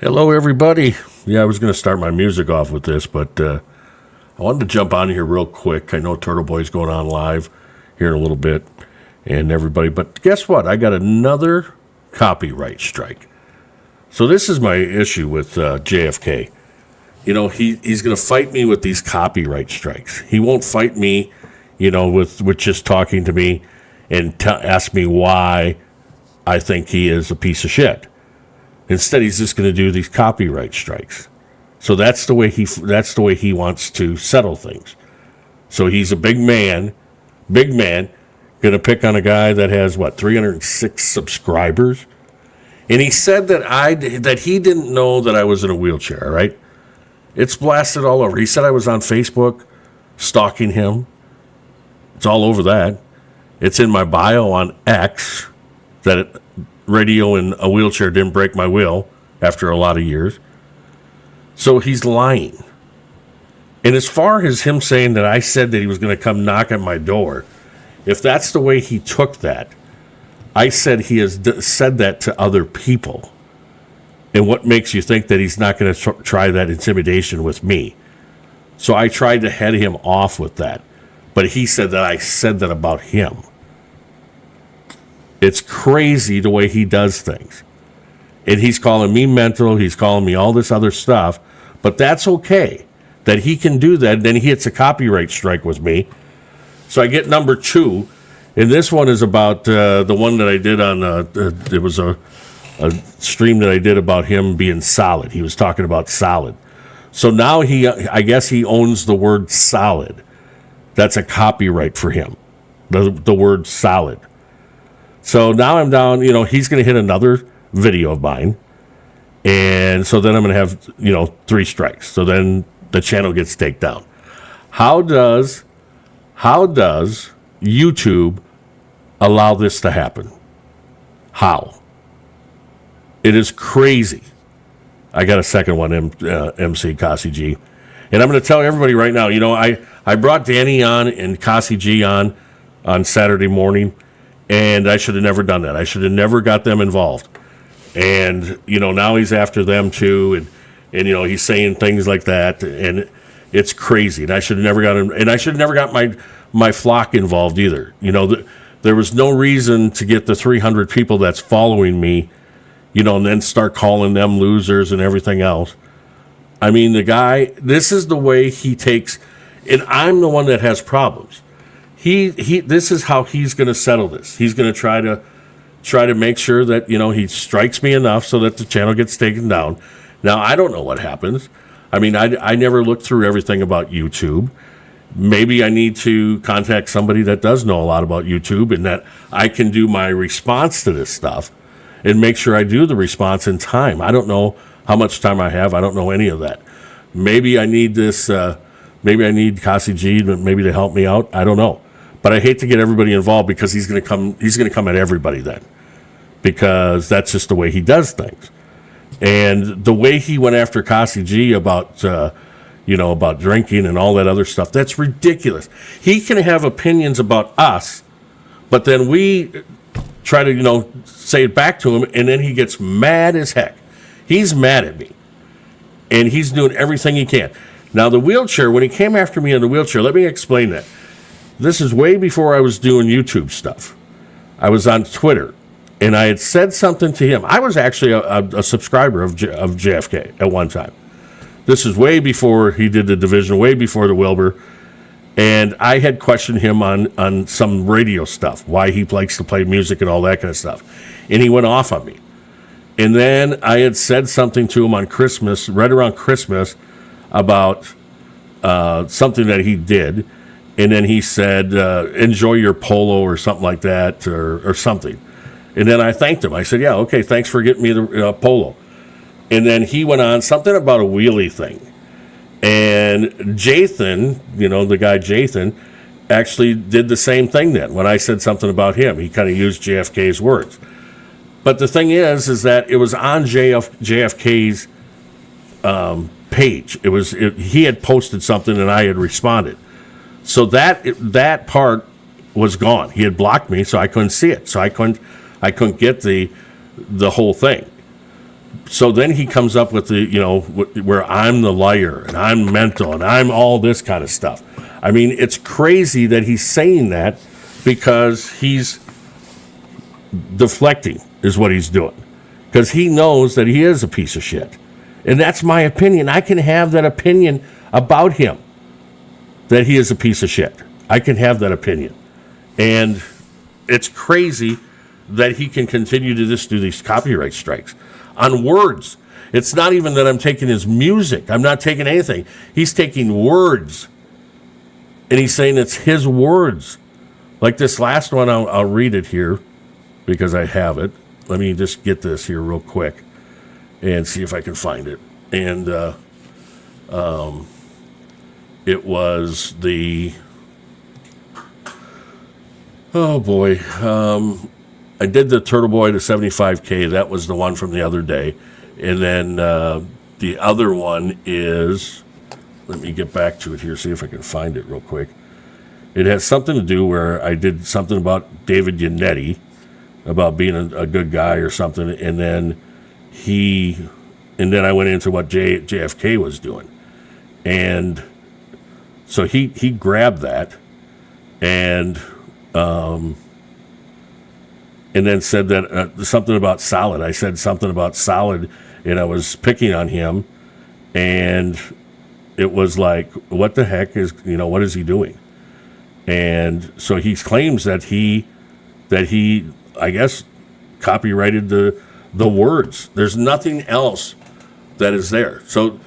Hello, everybody. Yeah, I was going to start my music off with this, but I wanted to jump on here real quick. I know Turtle Boy's going on live here in a little bit and everybody, but guess what? I got another copyright strike. So this is my issue with JFK. You know, he's going to fight me with these copyright strikes. He won't fight me, with just talking to me and ask me why I think he is a piece of shit. Instead, he's just going to do these copyright strikes. So that's the way he wants to settle things. So he's a big man, going to pick on a guy that has 306 subscribers. And he said that he didn't know that I was in a wheelchair. All right, it's blasted all over. He said I was on Facebook stalking him. It's all over that. It's in my bio on X that radio in a wheelchair didn't break my will after a lot of years. So he's lying. And as far as him saying that I said that he was going to come knock at my door, if that's the way he took that, I said he has said that to other people. And what makes you think that he's not going to try that intimidation with me? So I tried to head him off with that. But he said that I said that about him. It's crazy the way he does things. And he's calling me mental. He's calling me all this other stuff. But that's okay that he can do that. Then he hits a copyright strike with me. So I get number 2. And this one is about the one that I did on, it was a stream that I did about him being solid. He was talking about solid. So now I guess he owns the word solid. That's a copyright for him, the word solid. So now I'm down, he's going to hit another video of mine. And so then I'm going to have, 3 strikes. So then the channel gets taken down. How does YouTube allow this to happen? How? It is crazy. I got a second one, MC Kasi G. And I'm going to tell everybody right now, I brought Danny on and Kasi G on Saturday morning. And I should have never done that. I should have never got them involved. And, now he's after them too. And he's saying things like that. And it's crazy. And I should have never got him. And I should have never got my flock involved either. There was no reason to get the 300 people that's following me, and then start calling them losers and everything else. I mean, the guy, this is the way he takes, and I'm the one that has problems. This is how he's going to settle this. He's going to try to make sure that, he strikes me enough so that the channel gets taken down. Now, I don't know what happens. I mean, I never looked through everything about YouTube. Maybe I need to contact somebody that does know a lot about YouTube and that I can do my response to this stuff and make sure I do the response in time. I don't know how much time I have. I don't know any of that. Maybe I need this, maybe I need Kasi G maybe to help me out. I don't know. But I hate to get everybody involved because he's going to come at everybody then, because that's just the way he does things. And the way he went after Kasi G about about drinking and all that other stuff, that's ridiculous. He can have opinions about us, but then we try to say it back to him, and then he gets mad as heck. He's mad at me, and he's doing everything he can. Now the wheelchair, when he came after me in the wheelchair, let me explain that. This is way before I was doing YouTube stuff. I was on Twitter, and I had said something to him. I was actually a subscriber of JFK at one time. This is way before he did the division, way before the Wilbur. And I had questioned him on some radio stuff, why he likes to play music and all that kind of stuff. And he went off on me. And then I had said something to him on Christmas, right around Christmas, about something that he did. And then he said, enjoy your polo or something like that or something. And then I thanked him. I said, yeah, okay, thanks for getting me the polo. And then he went on something about a wheelie thing. And Jathan, the guy Jathan, actually did the same thing then. When I said something about him, he kind of used JFK's words. But the thing is that it was on JFK's page. He had posted something and I had responded. So that part was gone. He had blocked me, so I couldn't see it. So I couldn't get the whole thing. So then he comes up with where I'm the liar and I'm mental and I'm all this kind of stuff. I mean, it's crazy that he's saying that because he's deflecting is what he's doing. Because he knows that he is a piece of shit. And that's my opinion. I can have that opinion about him, that he is a piece of shit. I can have that opinion. And it's crazy that he can continue to just do these copyright strikes on words. It's not even that I'm taking his music. I'm not taking anything. He's taking words. And he's saying it's his words. Like this last one, I'll read it here because I have it. Let me just get this here real quick and see if I can find it. And it was the... Oh, boy. I did the Turtle Boy to 75K. That was the one from the other day. And then the other one is... Let me get back to it here, see if I can find it real quick. It has something to do where I did something about David Yannetti, about being a good guy or something, and then I went into what JFK was doing. And so he grabbed that and then said that something about Solid. I said something about Solid, and I was picking on him, and it was like, what the heck what is he doing? And so he claims that he, I guess, copyrighted the words. There's nothing else that is there. So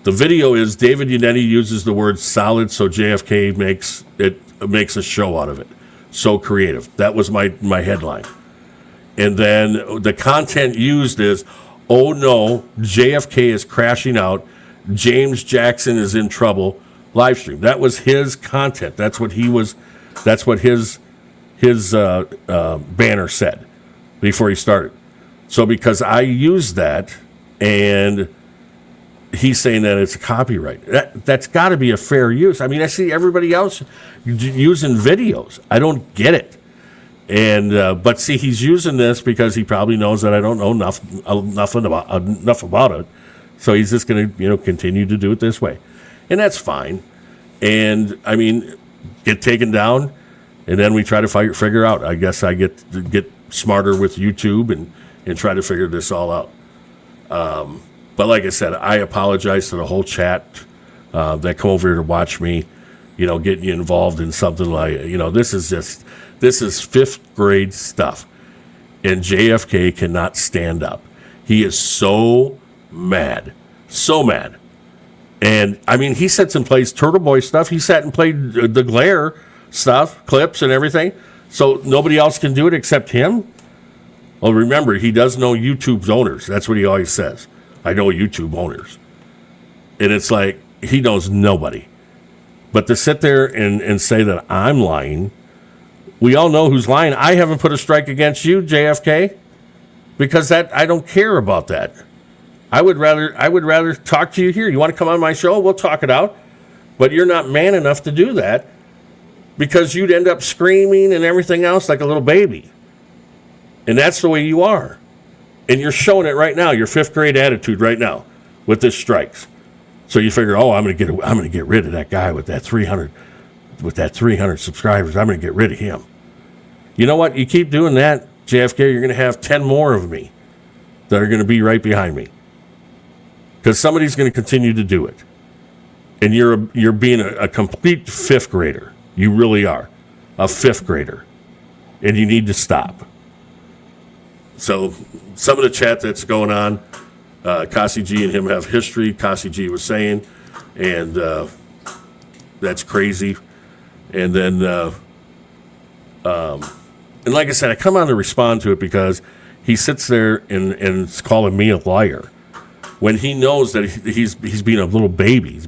the video is David Yannetti uses the word solid, so JFK makes a show out of it. So creative. That was my headline. And then the content used is, oh no, JFK is crashing out. James Jackson is in trouble. Live stream. That was his content. That's what his banner said before he started. So because I used that, and he's saying that it's a copyright. That's got to be a fair use. I mean, I see everybody else using videos. I don't get it. And but see, he's using this because he probably knows that I don't know enough about it. So he's just going to, continue to do it this way. And that's fine. And, I mean, get taken down, and then we try to figure out. I guess I get smarter with YouTube and try to figure this all out. But like I said, I apologize to the whole chat that come over here to watch me, getting you involved in something like, this is fifth grade stuff. And JFK cannot stand up. He is so mad. And, I mean, he sits and plays Turtle Boy stuff. He sat and played the Glare stuff, clips and everything. So nobody else can do it except him? Well, remember, he does know YouTube's owners. That's what he always says. I know YouTube owners. And it's like, he knows nobody. But to sit there and say that I'm lying, we all know who's lying. I haven't put a strike against you, JFK, because I don't care about that. I would rather talk to you here. You want to come on my show? We'll talk it out. But you're not man enough to do that because you'd end up screaming and everything else like a little baby. And that's the way you are. And you're showing it right now, your fifth grade attitude right now with this strikes. So you figure, I'm going to get rid of that guy with that 300 subscribers. I'm going to get rid of him. You know what? You keep doing that, JFK, you're going to have 10 more of me that are going to be right behind me. Because somebody's going to continue to do it. And you're being a complete fifth grader. You really are. A fifth grader. And you need to stop. So some of the chat that's going on, Cassie G and him have history, Cassie G was saying. And that's crazy. And then, and like I said, I come on to respond to it because he sits there and is calling me a liar. When he knows that he's being a little baby,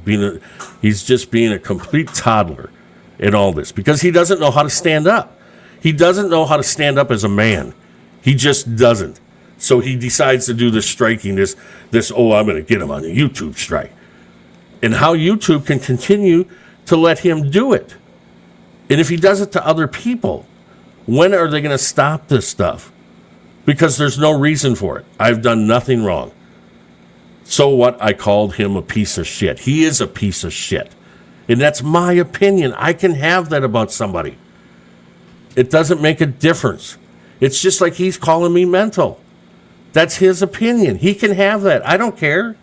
he's just being a complete toddler in all this because he doesn't know how to stand up. He doesn't know how to stand up as a man. He just doesn't. So he decides to do this striking, I'm going to get him on a YouTube strike. And how YouTube can continue to let him do it. And if he does it to other people, when are they going to stop this stuff? because there's no reason for it. I've done nothing wrong. So what? I called him a piece of shit. He is a piece of shit. And that's my opinion. I can have that about somebody. It doesn't make a difference. It's just like he's calling me mental. That's his opinion. He can have that. I don't care.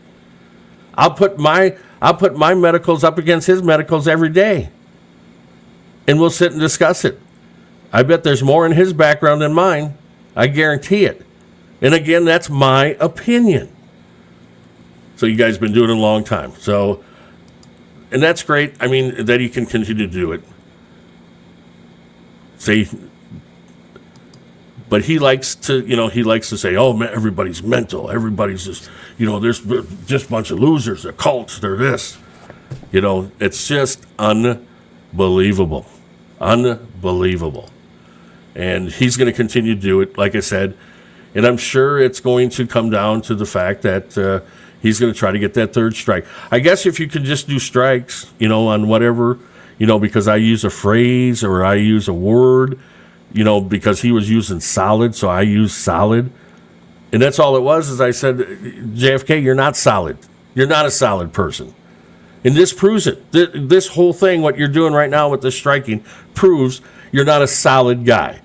I'll put my medicals up against his medicals every day. And we'll sit and discuss it. I bet there's more in his background than mine. I guarantee it. And again, that's my opinion. So you guys have been doing it a long time. So, and that's great. I mean, that he can continue to do it. See, but he likes to say, oh, man, everybody's mental. Everybody's just, there's just a bunch of losers. They're cults. They're this. It's just unbelievable. Unbelievable. And he's going to continue to do it, like I said. And I'm sure it's going to come down to the fact that he's going to try to get that third strike. I guess if you could just do strikes, on whatever, because I use a phrase or I use a word, because he was using solid, so I use solid. And that's all it was, is I said, JFK, you're not solid. You're not a solid person. And this proves it. This whole thing, what you're doing right now with this striking, proves you're not a solid guy.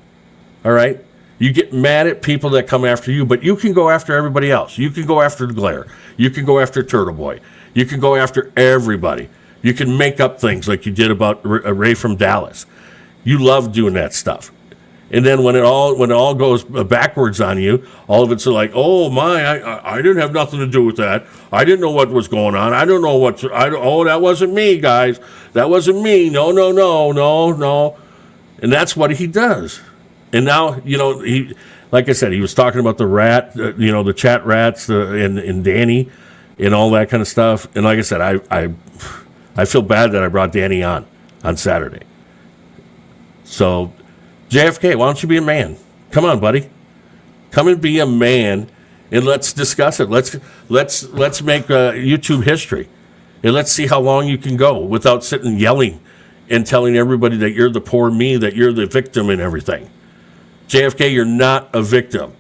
All right? You get mad at people that come after you, but you can go after everybody else. You can go after the Glare. You can go after Turtle Boy. You can go after everybody. You can make up things like you did about Ray from Dallas. You love doing that stuff. And then when it all goes backwards on you, all of it's like, oh my, I didn't have nothing to do with that. I didn't know what was going on. I don't know that wasn't me, guys. That wasn't me. No. And that's what he does. And now, he, like I said, he was talking about the rat, the chat rats, and Danny, and all that kind of stuff. And like I said, I feel bad that I brought Danny on Saturday. So, JFK, why don't you be a man? Come on, buddy. Come and be a man, and let's discuss it. Let's make YouTube history, and let's see how long you can go without sitting yelling and telling everybody that you're the poor me, that you're the victim and everything. JFK, you're not a victim.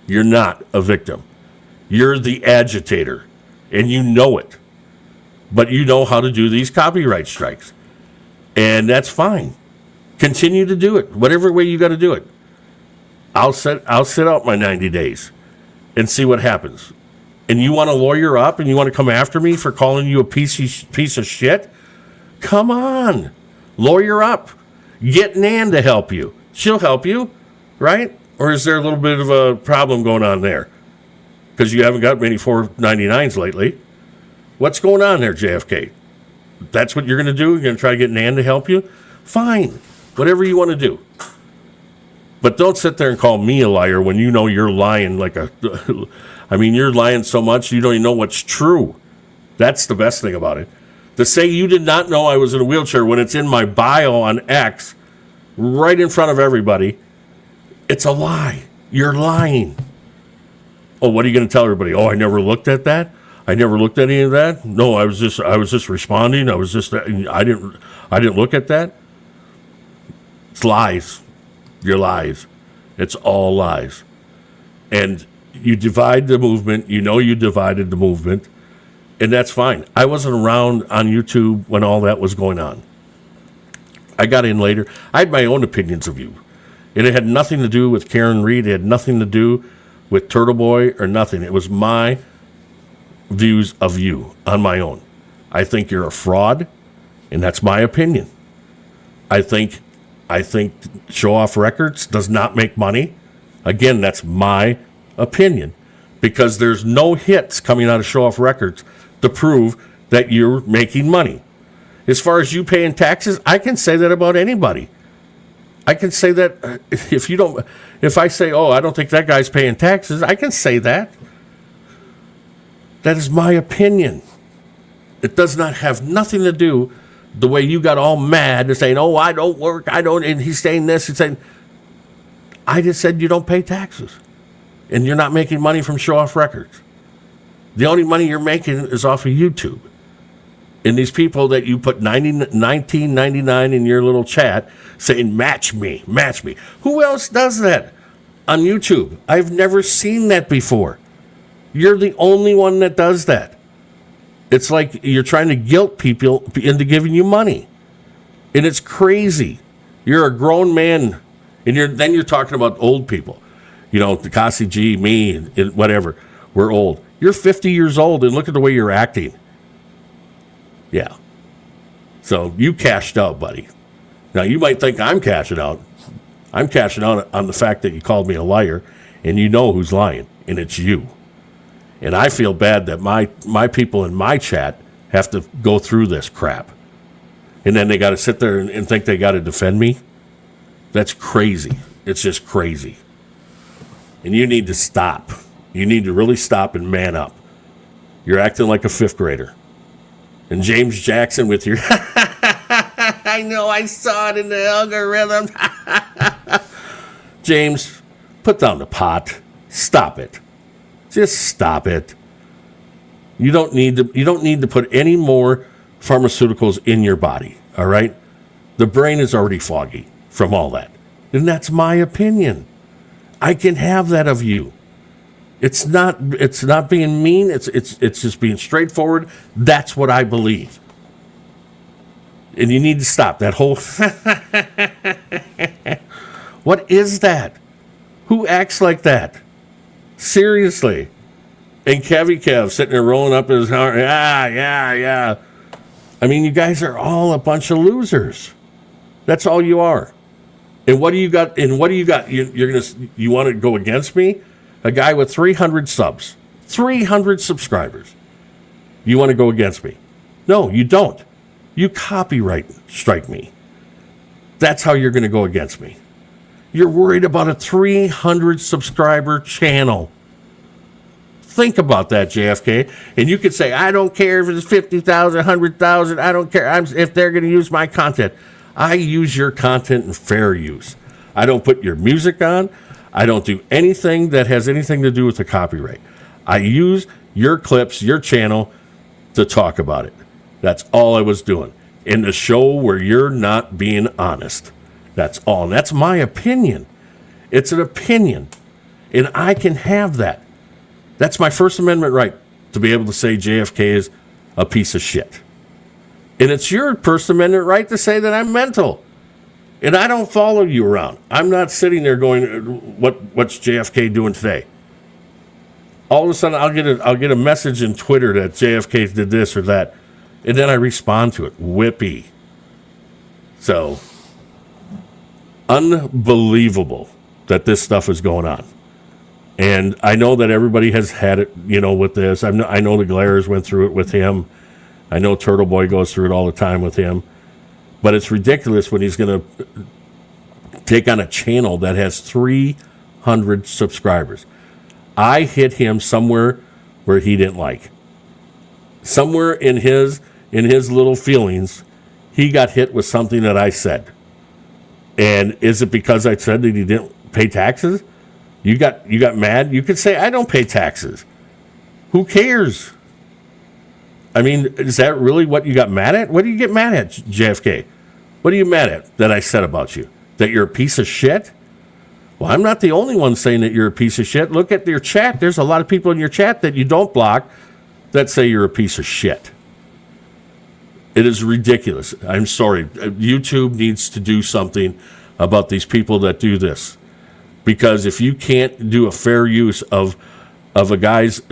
You're not a victim. You're the agitator, and you know it. But you know how to do these copyright strikes, and that's fine. Continue to do it, whatever way you got to do it. I'll sit out my 90 days and see what happens. And you want to lawyer up and you want to come after me for calling you a piece of shit? Come on, lawyer up. Get Nan to help you. She'll help you, right? Or is there a little bit of a problem going on there? Because you haven't got many 499s lately. What's going on there, JFK? That's what you're going to do? You're going to try to get Nan to help you? Fine. Whatever you want to do. But don't sit there and call me a liar when you know you're lying you're lying so much you don't even know what's true. That's the best thing about it. To say you did not know I was in a wheelchair when it's in my bio on X, right in front of everybody, it's a lie. You're lying. Oh, what are you going to tell everybody? Oh, I never looked at that? I never looked at any of that? No, I was just responding. I didn't look at that. It's lies. Your lies. It's all lies. And you divide the movement. You divided the movement. And that's fine. I wasn't around on YouTube when all that was going on. I got in later. I had my own opinions of you. And it had nothing to do with Karen Reed. It had nothing to do with Turtle Boy or nothing. It was my views of you on my own. I think you're a fraud, and that's my opinion. I think Showoff Records does not make money. Again, that's my opinion, because there's no hits coming out of Showoff Records to prove that you're making money. As far as you paying taxes, I can say that about anybody. I can say that if I say, oh, I don't think that guy's paying taxes, I can say that. That is my opinion. It does not have nothing to do the way you got all mad and saying, oh, I don't work, and he's saying this, he's saying, I just said you don't pay taxes. And you're not making money from Showoff Records. The only money you're making is off of YouTube. And these people that you put $19.99 in your little chat saying, match me. Who else does that? on YouTube. I've never seen that before. You're the only one that does that. It's like you're trying to guilt people into giving you money. And it's crazy. You're a grown man, and then you're talking about old people. You know, Cassie G, me, and whatever. We're old. You're 50 years old, and look at the way you're acting. Yeah. So you cashed out, buddy. Now, you might think I'm cashing out. I'm cashing out on the fact that you called me a liar, and you know who's lying, and it's you. And I feel bad that my people in my chat have to go through this crap. And then they got to sit there and think they got to defend me. That's crazy. It's just crazy. And you need to stop. You need to really stop and man up. You're acting like a fifth grader. And James Jackson with your, I know, I saw it in the algorithm. James, put down the pot. Stop it. Just stop it. You don't need to put any more pharmaceuticals in your body, all right? The brain is already foggy from all that. And that's my opinion. I can have that of you. It's not being mean, it's just being straightforward. That's what I believe. And you need to stop that whole What is that? Who acts like that? Seriously. And Kevy Kev sitting there rolling up his heart. Yeah. I mean, you guys are all a bunch of losers. That's all you are. And what do you got? You want to go against me? A guy with 300 subs, 300 subscribers. You want to go against me? No, you don't. You copyright strike me. That's how you're going to go against me. You're worried about a 300 subscriber channel. Think about that, JFK. And you could say, I don't care if it's 50,000, 100,000. I don't care if they're going to use my content. I use your content in fair use. I don't put your music on. I don't do anything that has anything to do with the copyright. I use your clips, your channel, to talk about it. That's all I was doing. In the show where you're not being honest. That's all. And that's my opinion. It's an opinion. And I can have that. That's my First Amendment right, to be able to say JFK is a piece of shit. And it's your First Amendment right to say that I'm mental. And I don't follow you around. I'm not sitting there going, what's JFK doing today? All of a sudden, I'll get a message in Twitter that JFK did this or that, and then I respond to it. Whippy. So, unbelievable that this stuff is going on. And I know that everybody has had it, with this. I know the Glares went through it with him. I know Turtle Boy goes through it all the time with him. But it's ridiculous when he's going to take on a channel that has 300 subscribers. I hit him somewhere where he didn't like. Somewhere in his little feelings, he got hit with something that I said. And is it because I said that he didn't pay taxes? You got mad? You could say, I don't pay taxes. Who cares? I mean, is that really what you got mad at? What do you get mad at, JFK? What are you mad at that I said about you? That you're a piece of shit? Well, I'm not the only one saying that you're a piece of shit. Look at your chat. There's a lot of people in your chat that you don't block that say you're a piece of shit. It is ridiculous. I'm sorry. YouTube needs to do something about these people that do this. Because if you can't do a fair use of a guy's,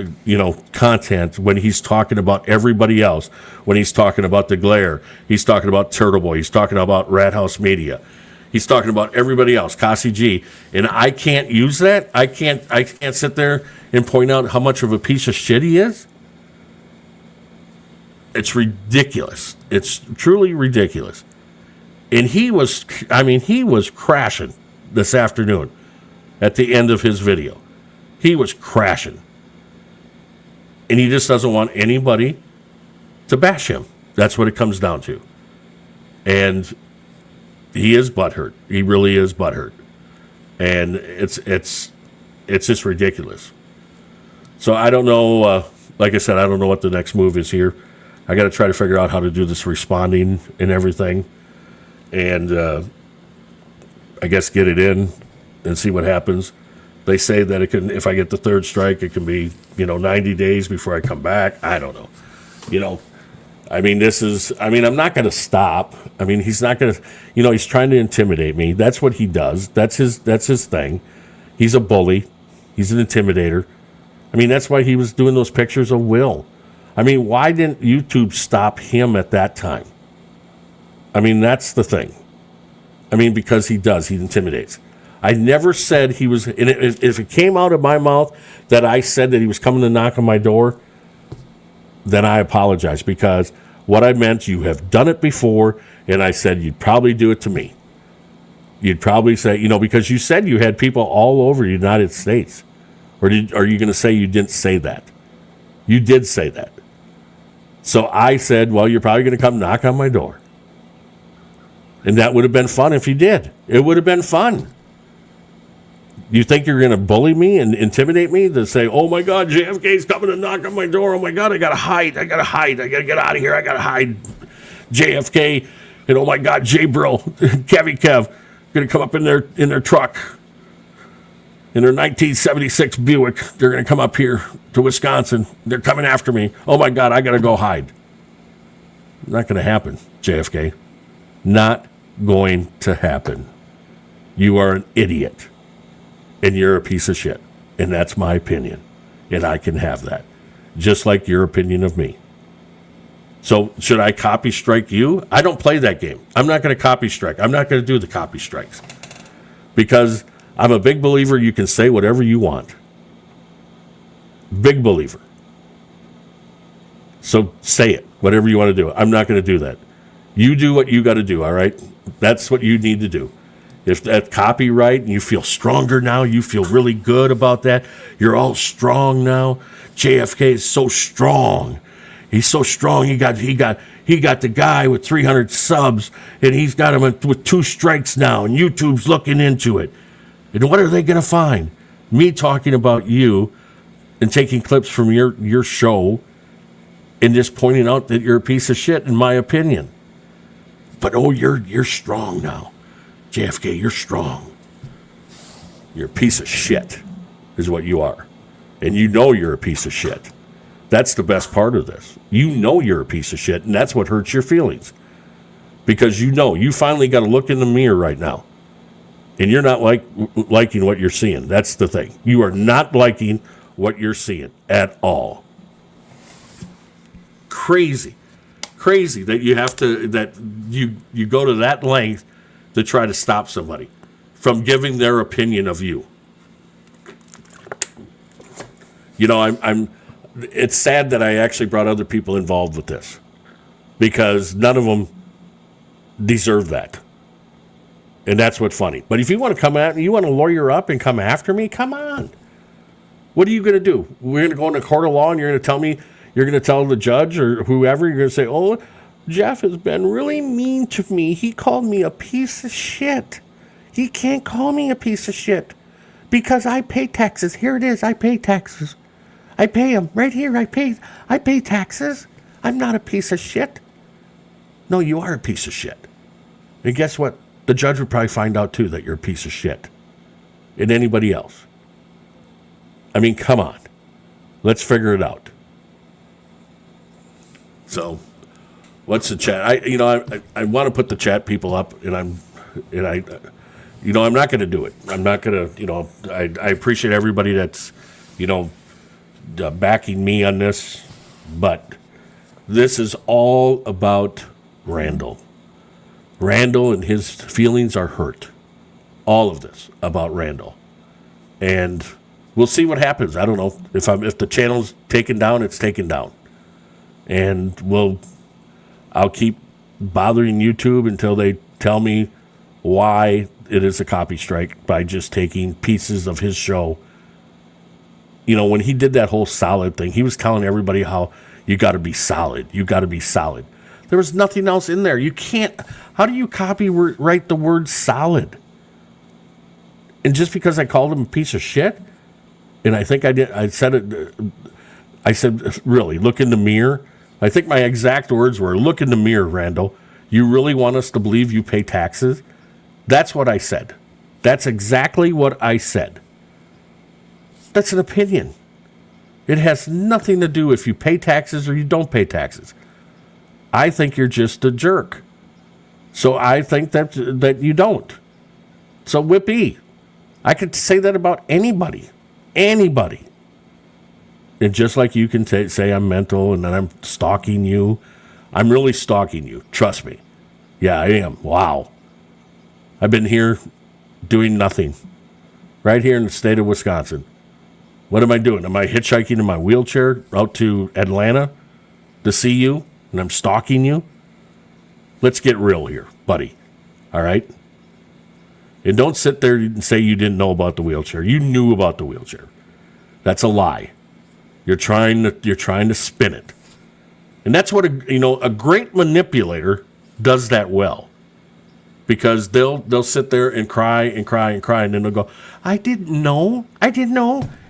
content when he's talking about everybody else, when he's talking about the Glare, he's talking about Turtle Boy, he's talking about Rat House Media, he's talking about everybody else, Cassie G, and I can't use that. I can't sit there and point out how much of a piece of shit he is. It's ridiculous. It's truly ridiculous. And he was crashing this afternoon at the end of his video. He was crashing. And he just doesn't want anybody to bash him. That's what it comes down to. And he is butthurt. He really is butthurt. And it's just ridiculous. So I don't know, like I said, I don't know what the next move is here. I got to try to figure out how to do this responding and everything. And I guess get it in and see what happens. They say that it can, if I get the third strike, it can be, 90 days before I come back. I don't know. I'm not going to stop. He's not going to, he's trying to intimidate me. That's what he does. That's his thing. He's a bully. He's an intimidator. That's why he was doing those pictures of Will. Why didn't YouTube stop him at that time? That's the thing. Because he does. He intimidates. I never said he was, and if it came out of my mouth that I said that he was coming to knock on my door, then I apologize, because what I meant, you have done it before, and I said you'd probably do it to me. You'd probably say, because you said you had people all over the United States. Or are you going to say you didn't say that? You did say that. So I said, well, you're probably going to come knock on my door. And that would have been fun if you did. It would have been fun. You think you're going to bully me and intimidate me to say, oh, my God, JFK's coming to knock on my door. Oh, my God, I got to hide. I got to get out of here. I got to hide. JFK and, oh, my God, J-Bro, Kevy Kev, going to come up in their truck, in their 1976 Buick. They're going to come up here to Wisconsin. They're coming after me. Oh, my God, I got to go hide. Not going to happen, JFK. Not going to happen. You are an idiot. And you're a piece of shit. And that's my opinion. And I can have that. Just like your opinion of me. So should I copy strike you? I don't play that game. I'm not going to copy strike. I'm not going to do the copy strikes. Because I'm a big believer you can say whatever you want. Big believer. So say it. Whatever you want to do. I'm not going to do that. You do what you got to do, all right? That's what you need to do. If that copyright and you feel stronger now, you feel really good about that. You're all strong now. JFK is so strong. He's so strong. He got the guy with 300 subs, and he's got him with 2 strikes now, and YouTube's looking into it. And what are they going to find? Me talking about you and taking clips from your show and just pointing out that you're a piece of shit, in my opinion. But you're strong now. JFK, you're strong. You're a piece of shit, is what you are. And you know you're a piece of shit. That's the best part of this. You know you're a piece of shit, and that's what hurts your feelings. Because you finally got to look in the mirror right now. And you're not liking what you're seeing. That's the thing. You are not liking what you're seeing at all. Crazy that you go to that length to try to stop somebody from giving their opinion of you. It's sad that I actually brought other people involved with this, because none of them deserve that. And that's what's funny. But if you want to come at me, you want to lawyer up and come after me, come on. What are you going to do? We're going to go into court of law and you're going to tell me, you're going to tell the judge or whoever, you're going to say, oh, Jeff has been really mean to me. He called me a piece of shit. He can't call me a piece of shit because I pay taxes. Here it is. I pay taxes. I pay them right here. I pay taxes. I'm not a piece of shit. No, you are a piece of shit. And guess what? The judge would probably find out too that you're a piece of shit. And anybody else. Come on. Let's figure it out. So, what's the chat? I want to put the chat people up, and I'm not going to do it. I'm not going to. I appreciate everybody that's, backing me on this, but this is all about Randall. Randall and his feelings are hurt. All of this about Randall, and we'll see what happens. I don't know if the channel's taken down, it's taken down. And I'll keep bothering YouTube until they tell me why it is a copy strike by just taking pieces of his show. When he did that whole solid thing, he was telling everybody how you got to be solid. You got to be solid. There was nothing else in there. You can't. How do you copyright the word solid? And just because I called him a piece of shit, and I think I did, I said, really, look in the mirror. I think my exact words were, look in the mirror, Randall. You really want us to believe you pay taxes? That's what I said. That's exactly what I said. That's an opinion. It has nothing to do if you pay taxes or you don't pay taxes. I think you're just a jerk. So I think that you don't. So whippy. I could say that about anybody. Anybody. And just like you can say I'm mental and that I'm stalking you, I'm really stalking you. Trust me. Yeah, I am. Wow. I've been here doing nothing. Right here in the state of Wisconsin. What am I doing? Am I hitchhiking in my wheelchair out to Atlanta to see you? And I'm stalking you? Let's get real here, buddy. All right? And don't sit there and say you didn't know about the wheelchair. You knew about the wheelchair. That's a lie. You're trying to spin it. And that's what a great manipulator does that well. Because they'll sit there and cry and cry and cry, and then they'll go, I didn't know.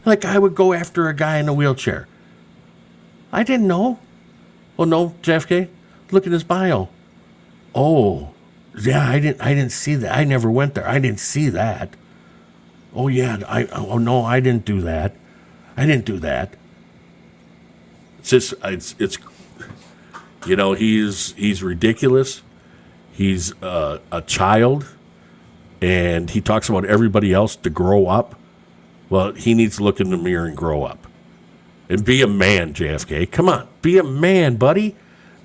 Like I would go after a guy in a wheelchair. I didn't know. Well, no, JFK, look at his bio. Oh, yeah, I didn't see that. I never went there. I didn't see that. Oh yeah, no, I didn't do that. I didn't do that. It's just it's he's ridiculous. He's a child, and he talks about everybody else to grow up. Well, he needs to look in the mirror and grow up. And be a man, JFK. Come on. Be a man, buddy.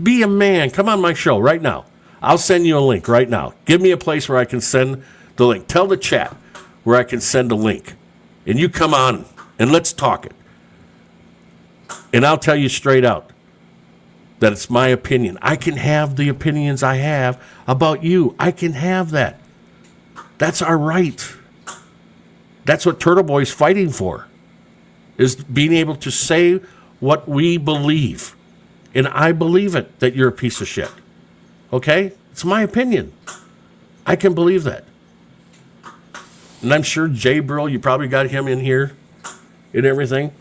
Be a man. Come on my show right now. I'll send you a link right now. Give me a place where I can send the link. Tell the chat where I can send a link. And you come on and let's talk it. And I'll tell you straight out that it's my opinion. I can have the opinions I have about you. I can have that. That's our right. That's what Turtle Boy's fighting for, is being able to say what we believe. And I believe it, that you're a piece of shit. Okay? It's my opinion. I can believe that. And I'm sure Jay Brill, you probably got him in here and everything.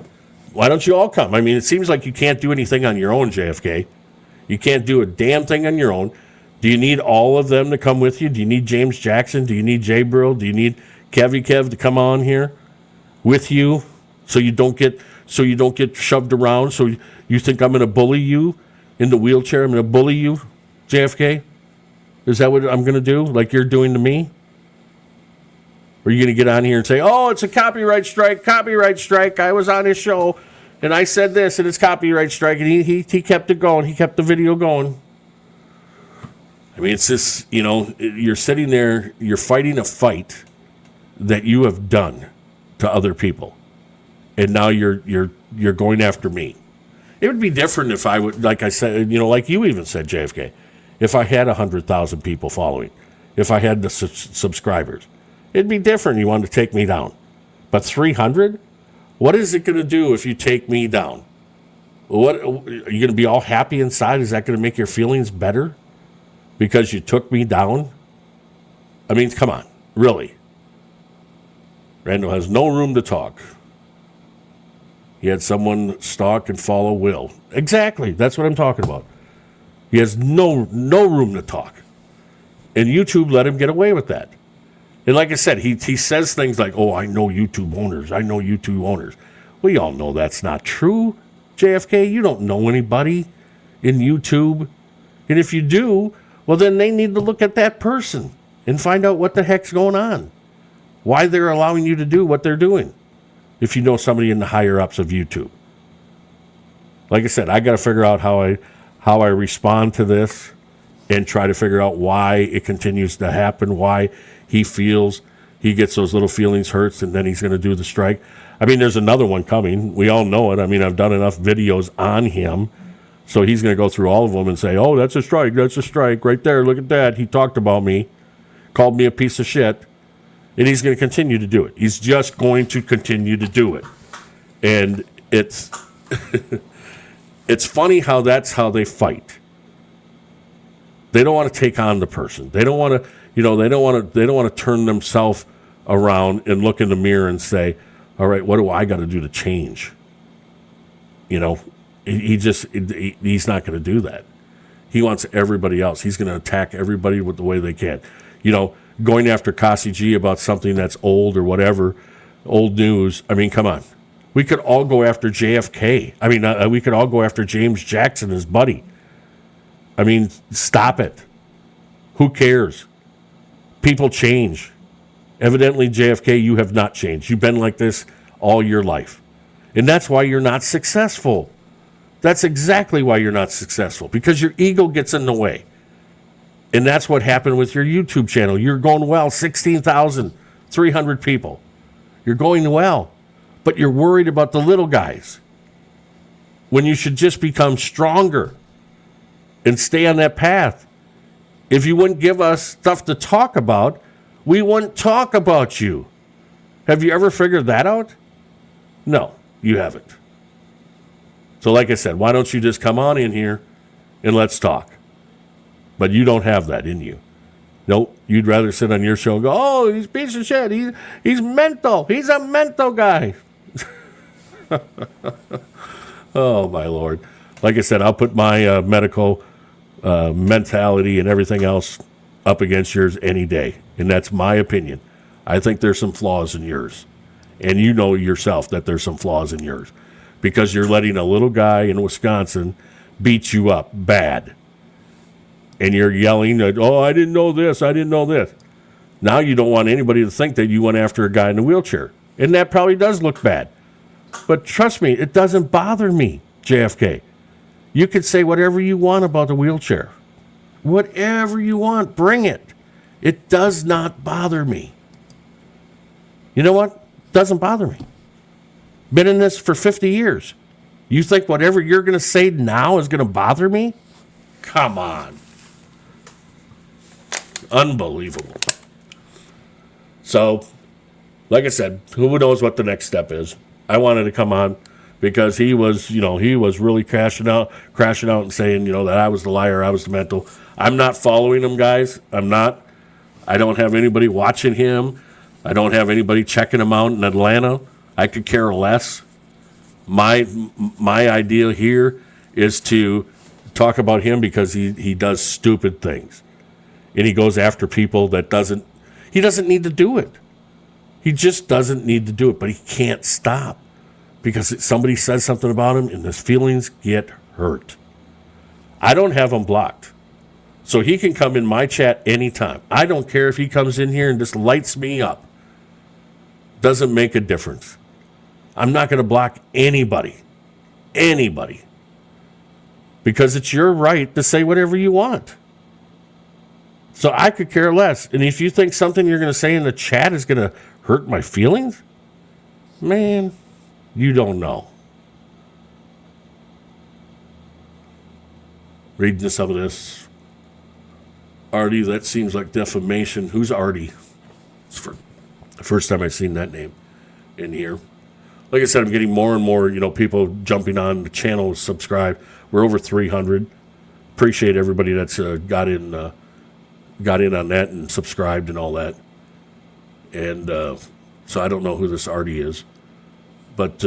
Why don't you all come? I mean, it seems like you can't do anything on your own, JFK. You can't do a damn thing on your own. Do you need all of them to come with you? Do you need James Jackson? Do you need Jay Brill? Do you need Kevy Kev to come on here with you so you don't get shoved around? So you think I'm going to bully you in the wheelchair? I'm going to bully you, JFK? Is that what I'm going to do, like you're doing to me? Or are you going to get on here and say, oh, it's a copyright strike, I was on his show, and I said this, and it's copyright strike, and he kept it going. He kept the video going. I mean, it's this, you're sitting there, you're fighting a fight that you have done to other people, and now you're going after me. It would be different if I would, like I said, like you even said, JFK, if I had 100,000 people following, if I had the subscribers. It'd be different. You wanted to take me down. But 300? What is it going to do if you take me down? What are you going to be all happy inside? Is that going to make your feelings better because you took me down? I mean, come on. Really? Randall has no room to talk. He had someone stalk and follow Will. Exactly. That's what I'm talking about. He has no room to talk. And YouTube let him get away with that. And like I said, he says things like, oh, I know YouTube owners. We all know that's not true, JFK. You don't know anybody in YouTube. And if you do, well, then they need to look at that person and find out what the heck's going on. Why they're allowing you to do what they're doing. If you know somebody in the higher ups of YouTube. Like I said, I got to figure out how I respond to this and try to figure out why it continues to happen, why he feels he gets those little feelings hurts, and then he's going to do the strike. I mean, there's another one coming. We all know it. I mean, I've done enough videos on him. So he's going to go through all of them and say, oh, that's a strike right there. Look at that. He talked about me, called me a piece of shit. And he's going to continue to do it. He's just going to continue to do it. And it's it's funny how that's how they fight. They don't want to take on the person. They don't want to, they don't want to turn themselves around and look in the mirror and say, all right, what do I got to do to change? He's not going to do that. He wants everybody else. He's going to attack everybody with the way they can. Going after Kasi G about something that's old or whatever, old news. I mean, come on. We could all go after JFK. I mean, we could all go after James Jackson, his buddy. I mean, stop it. Who cares? People change. Evidently, JFK, you have not changed. You've been like this all your life. And that's why you're not successful. That's exactly why you're not successful, because your ego gets in the way. And that's what happened with your YouTube channel. You're going well, 16,300 people. You're going well, but you're worried about the little guys when you should just become stronger and stay on that path. If you wouldn't give us stuff to talk about, we wouldn't talk about you. Have you ever figured that out? No, you haven't. So like I said, why don't you just come on in here and let's talk? But you don't have that in you. Nope, you'd rather sit on your show and go, oh, he's a piece of shit. He's mental. He's a mental guy. Oh, my Lord. Like I said, I'll put my medical mentality and everything else up against yours any day. And that's my opinion. I think there's some flaws in yours. And you know yourself that there's some flaws in yours. Because you're letting a little guy in Wisconsin beat you up bad. And you're yelling that, oh, I didn't know this, I didn't know this. Now you don't want anybody to think that you went after a guy in a wheelchair. And that probably does look bad. But trust me, it doesn't bother me, JFK. You can say whatever you want about the wheelchair. Whatever you want, bring it. It does not bother me. You know what? It doesn't bother me. Been in this for 50 years. You think whatever you're going to say now is going to bother me? Come on. Unbelievable. So, like I said, who knows what the next step is? I wanted to come on because he was really crashing out and saying, that I was the liar, I was the mental. I'm not following him, guys. I'm not. I don't have anybody watching him. I don't have anybody checking him out in Atlanta. I could care less. My idea here is to talk about him because he does stupid things. And he goes after people that he doesn't need to do it. He just doesn't need to do it, but he can't stop because somebody says something about him and his feelings get hurt. I don't have him blocked. So he can come in my chat anytime. I don't care if he comes in here and just lights me up. Doesn't make a difference. I'm not going to block anybody. Anybody. Because it's your right to say whatever you want. So I could care less. And if you think something you're going to say in the chat is going to hurt my feelings, man, you don't know. Reading some of this. Artie, that seems like defamation. Who's Artie? It's the first time I've seen that name in here. Like I said, I'm getting more and more, people jumping on the channel, subscribe. We're over 300. Appreciate everybody that's got in on that and subscribed and all that. And so I don't know who this Artie is. But,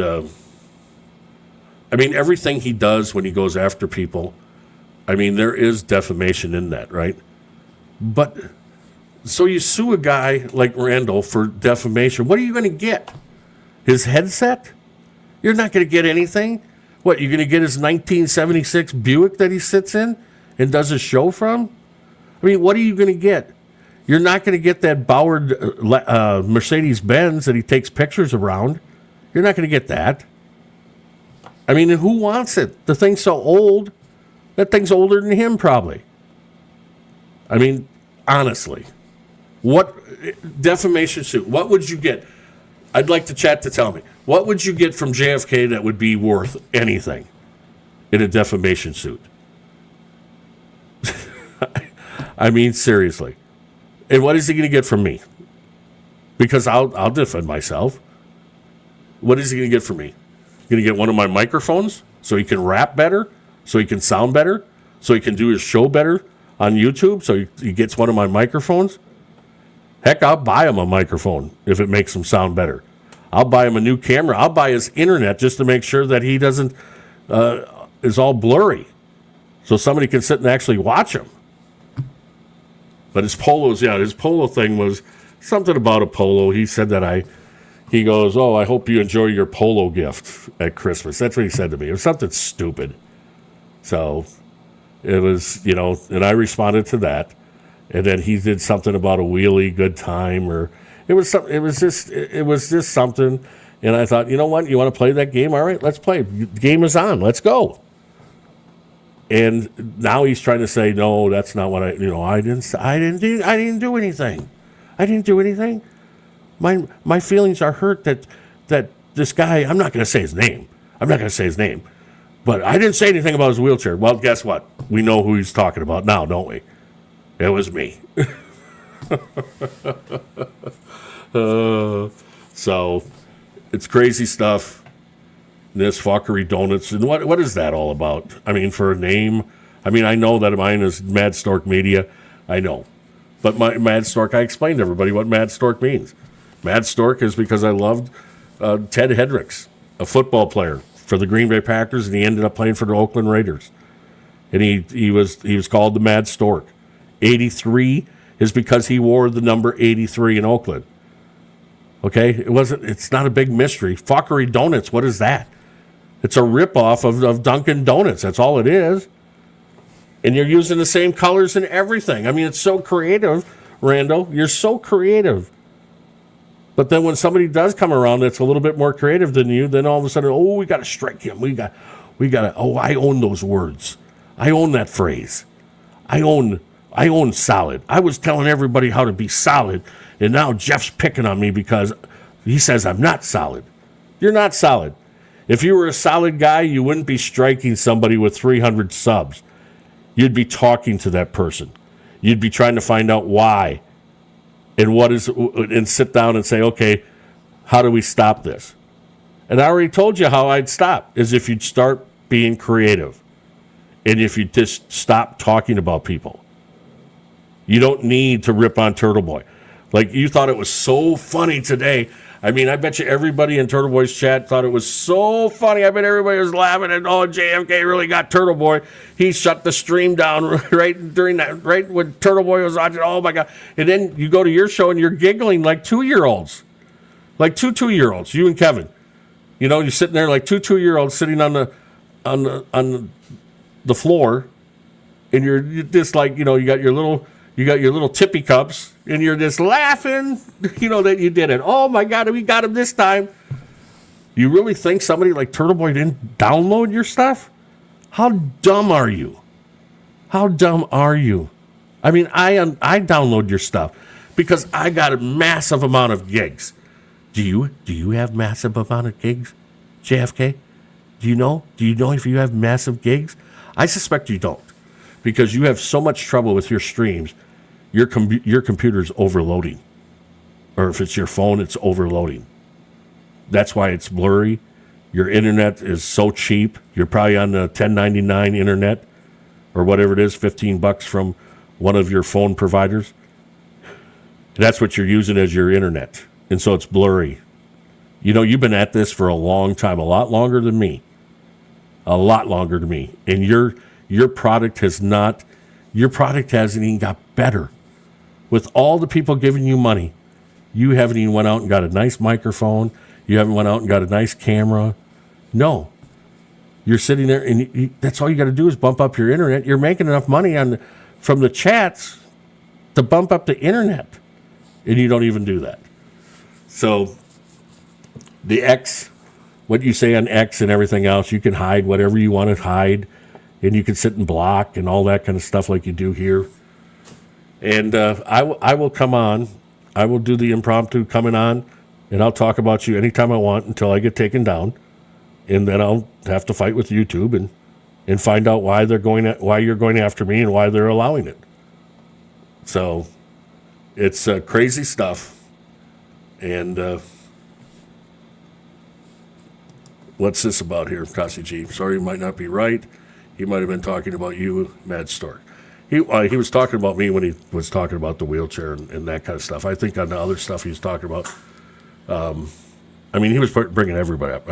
everything he does when he goes after people, there is defamation in that, right? But, so you sue a guy like Randall for defamation. What are you going to get? His headset? You're not going to get anything. What, you're going to get his 1976 Buick that he sits in and does his show from? What are you going to get? You're not going to get that Ballard Mercedes-Benz that he takes pictures around. You're not going to get that. Who wants it? The thing's so old. That thing's older than him, probably. Honestly. What defamation suit? What would you get? I'd like the chat to tell me. What would you get from JFK that would be worth anything in a defamation suit? Seriously. And what is he going to get from me? Because I'll defend myself. What is he going to get from me? Going to get one of my microphones so he can rap better, so he can sound better, so he can do his show better on YouTube, so he gets one of my microphones? Heck, I'll buy him a microphone if it makes him sound better. I'll buy him a new camera. I'll buy his internet just to make sure that he doesn't is all blurry, so somebody can sit and actually watch him. But his polo thing was something about a polo. He said that he goes, "Oh, I hope you enjoy your polo gift at Christmas." That's what he said to me. It was something stupid. So it was, and I responded to that. And then he did something about a wheelie good time, or it was just something. And I thought, you know what? You want to play that game? All right, let's play. The game is on. Let's go. And now he's trying to say, no, that's not what I didn't do anything. I didn't do anything. My feelings are hurt that this guy, I'm not going to say his name. But I didn't say anything about his wheelchair. Well, guess what? We know who he's talking about now, don't we? It was me. So it's crazy stuff. This fuckery donuts. And what is that all about? I mean, for a name, I know that mine is Mad Stork Media. I know. But my Mad Stork, I explained to everybody what Mad Stork means. Mad Stork is because I loved Ted Hendricks, a football player for the Green Bay Packers, and he ended up playing for the Oakland Raiders. And he was called the Mad Stork. 83 is because he wore the number 83 in Oakland. Okay? It's not a big mystery. Fuckery Donuts, what is that? It's a ripoff of Dunkin' Donuts. That's all it is. And you're using the same colors and everything. It's so creative, Rando. You're so creative. But then when somebody does come around that's a little bit more creative than you, then all of a sudden, we got to strike him. We got to, I own those words. I own that phrase. I own solid. I was telling everybody how to be solid, and now Jeff's picking on me because he says I'm not solid. You're not solid. If you were a solid guy, you wouldn't be striking somebody with 300 subs. You'd be talking to that person. You'd be trying to find out why and sit down and say, okay, how do we stop this? And I already told you how I'd stop, is if you'd start being creative and if you just stop talking about people. You don't need to rip on Turtle Boy. Like, you thought it was so funny today. I bet you everybody in Turtle Boy's chat thought it was so funny. I bet everybody was laughing and, JFK really got Turtle Boy. He shut the stream down right when Turtle Boy was watching. Oh, my God. And then you go to your show and you're giggling like 2-year-olds. Like two 2-year-olds, you and Kevin. You're sitting there like two 2-year-olds sitting on the floor, and you're just like, you got your little tippy cups, and you're just laughing, that you did it. Oh, my God, we got him this time. You really think somebody like Turtle Boy didn't download your stuff? How dumb are you? How dumb are you? I download your stuff because I got a massive amount of gigs. Do you have massive amount of gigs, JFK? Do you know if you have massive gigs? I suspect you don't, because you have so much trouble with your streams. Your computer's overloading. Or if it's your phone, it's overloading. That's why it's blurry. Your internet is so cheap. You're probably on the 1099 internet or whatever it is, $15 from one of your phone providers. That's what you're using as your internet. And so it's blurry. You've been at this for a long time, a lot longer than me. A lot longer than me. And your product hasn't even got better. With all the people giving you money, you haven't even went out and got a nice microphone. You haven't went out and got a nice camera. No. You're sitting there, and that's all you got to do is bump up your internet. You're making enough money from the chats to bump up the internet, and you don't even do that. So the X, what you say on X and everything else, you can hide whatever you want to hide, and you can sit and block and all that kind of stuff like you do here. And I will come on. I will do the impromptu coming on, and I'll talk about you anytime I want until I get taken down, and then I'll have to fight with YouTube and find out why you're going after me and why they're allowing it. So it's crazy stuff. And what's this about here, Kasi G? Sorry, you might not be right. He might have been talking about you, Mad Stork. He was talking about me when he was talking about the wheelchair and that kind of stuff. I think on the other stuff he was talking about, he was bringing everybody up.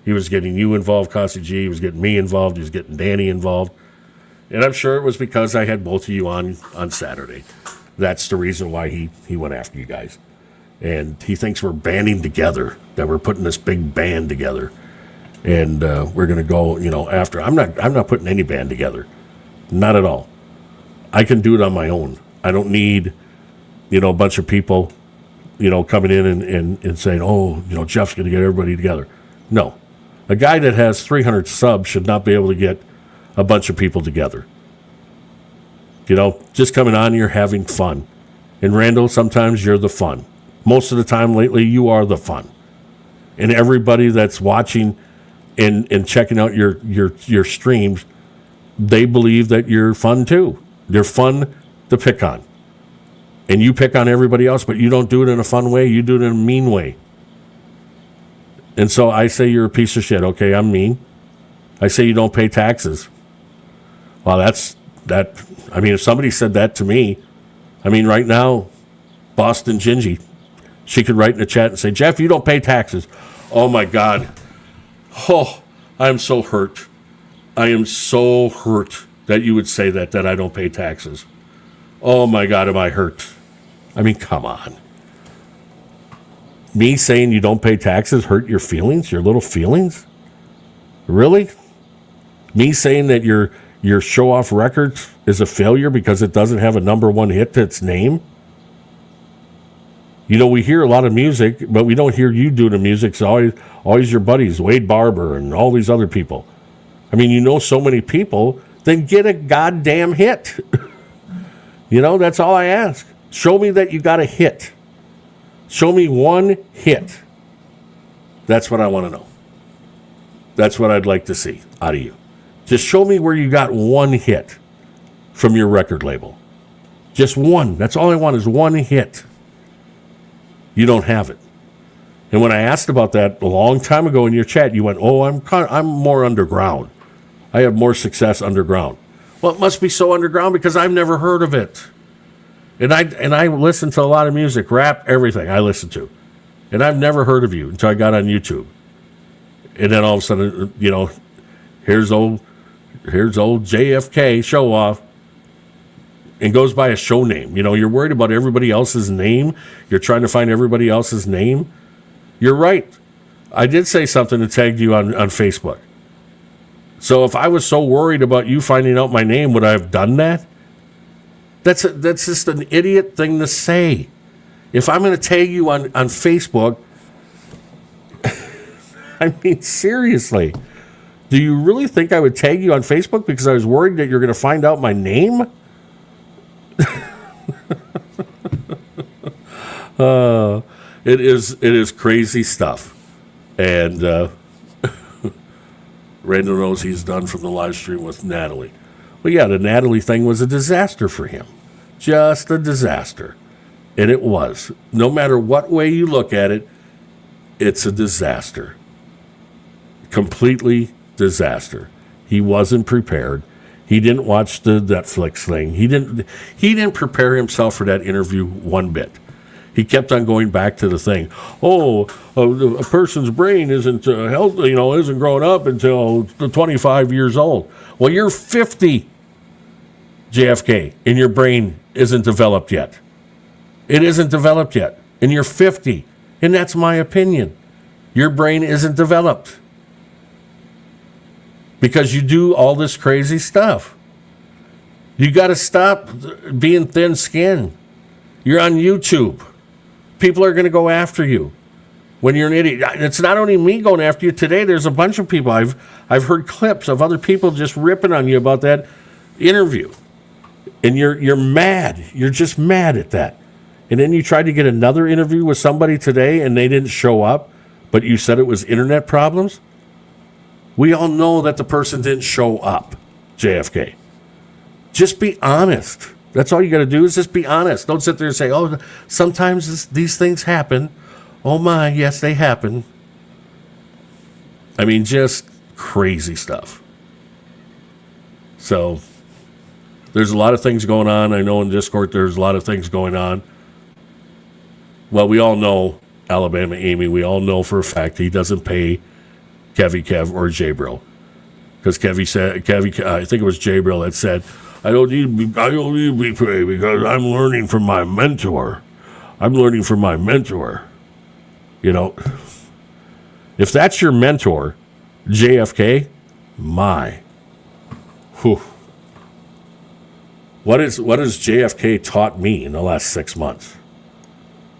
He was getting you involved, Kasi G. He was getting me involved. He was getting Danny involved. And I'm sure it was because I had both of you on Saturday. That's the reason why he went after you guys. And he thinks we're banding together, that we're putting this big band together. And we're going to go, after. I'm not putting any band together. Not at all. I can do it on my own. I don't need, a bunch of people, coming in and saying, oh, Jeff's going to get everybody together. No. A guy that has 300 subs should not be able to get a bunch of people together. Just coming on here having fun. And Randall, sometimes you're the fun. Most of the time lately, you are the fun. And everybody that's watching and checking out your streams, they believe that you're fun too. They're fun to pick on. And you pick on everybody else, but you don't do it in a fun way. You do it in a mean way. And so I say you're a piece of shit. Okay, I'm mean. I say you don't pay taxes. Well, if somebody said that to me, right now, Boston Gingy, she could write in the chat and say, Jeff, you don't pay taxes. Oh, my God. Oh, I'm so hurt. I am so hurt that you would say that I don't pay taxes. Oh, my God, am I hurt. Come on. Me saying you don't pay taxes hurt your feelings, your little feelings? Really? Me saying that your Showoff Records is a failure because it doesn't have a number one hit to its name? We hear a lot of music, but we don't hear you doing the music. It's always your buddies, Wade Barber and all these other people. So many people, then get a goddamn hit. That's all I ask. Show me that you got a hit. Show me one hit. That's what I want to know. That's what I'd like to see out of you. Just show me where you got one hit from your record label. Just one. That's all I want is one hit. You don't have it. And when I asked about that a long time ago in your chat, you went, oh, I'm more underground. I have more success underground. Well, it must be so underground because I've never heard of it. And I listen to a lot of music, rap, everything I listen to. And I've never heard of you until I got on YouTube. And then all of a sudden, here's old JFK Showoff. And goes by a show name. You're worried about everybody else's name. You're trying to find everybody else's name. You're right. I did say something that tagged you on Facebook. So if I was so worried about you finding out my name, would I have done that? That's just an idiot thing to say. If I'm going to tag you on Facebook, seriously. Do you really think I would tag you on Facebook because I was worried that you're going to find out my name? It is crazy stuff. And Randall knows he's done from the live stream with Natalie. Well, yeah, the Natalie thing was a disaster for him. Just a disaster. And it was. No matter what way you look at it, it's a disaster. Completely disaster. He wasn't prepared. He didn't watch the Netflix thing. He didn't prepare himself for that interview one bit. He kept on going back to the thing. A person's brain isn't healthy, isn't growing up until 25 years old. Well, you're 50, JFK, and your brain isn't developed yet. It isn't developed yet, and you're 50, and that's my opinion. Your brain isn't developed because you do all this crazy stuff. You got to stop being thin-skinned. You're on YouTube. People are going to go after you when you're an idiot. It's not only me going after you today. There's a bunch of people. I've heard clips of other people just ripping on you about that interview. And you're mad. You're just mad at that. And then you tried to get another interview with somebody today and they didn't show up, but you said it was internet problems? We all know that the person didn't show up, JFK. Just be honest. That's all you got to do is just be honest. Don't sit there and say, oh, sometimes these things happen. Oh, my, yes, they happen. Just crazy stuff. So there's a lot of things going on. I know in Discord there's a lot of things going on. Well, we all know Alabama Amy. We all know for a fact he doesn't pay Kevy Kev or Jabril. Because I think it was Jabril that said, I don't need to be paid because I'm learning from my mentor. I'm learning from my mentor. You know, if that's your mentor, JFK, my. Whew. What has JFK taught me in the last 6 months?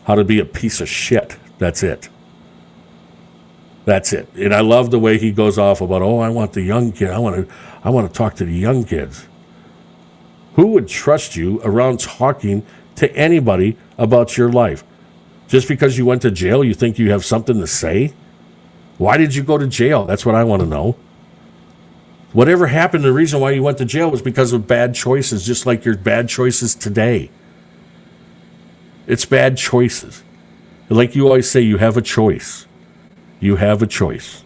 How to be a piece of shit. That's it. That's it. And I love the way he goes off about, I want the young kid. I want to talk to the young kids. Who would trust you around talking to anybody about your life? Just because you went to jail, you think you have something to say? Why did you go to jail? That's what I want to know. Whatever happened, the reason why you went to jail was because of bad choices, just like your bad choices today. It's bad choices. Like you always say, you have a choice. You have a choice.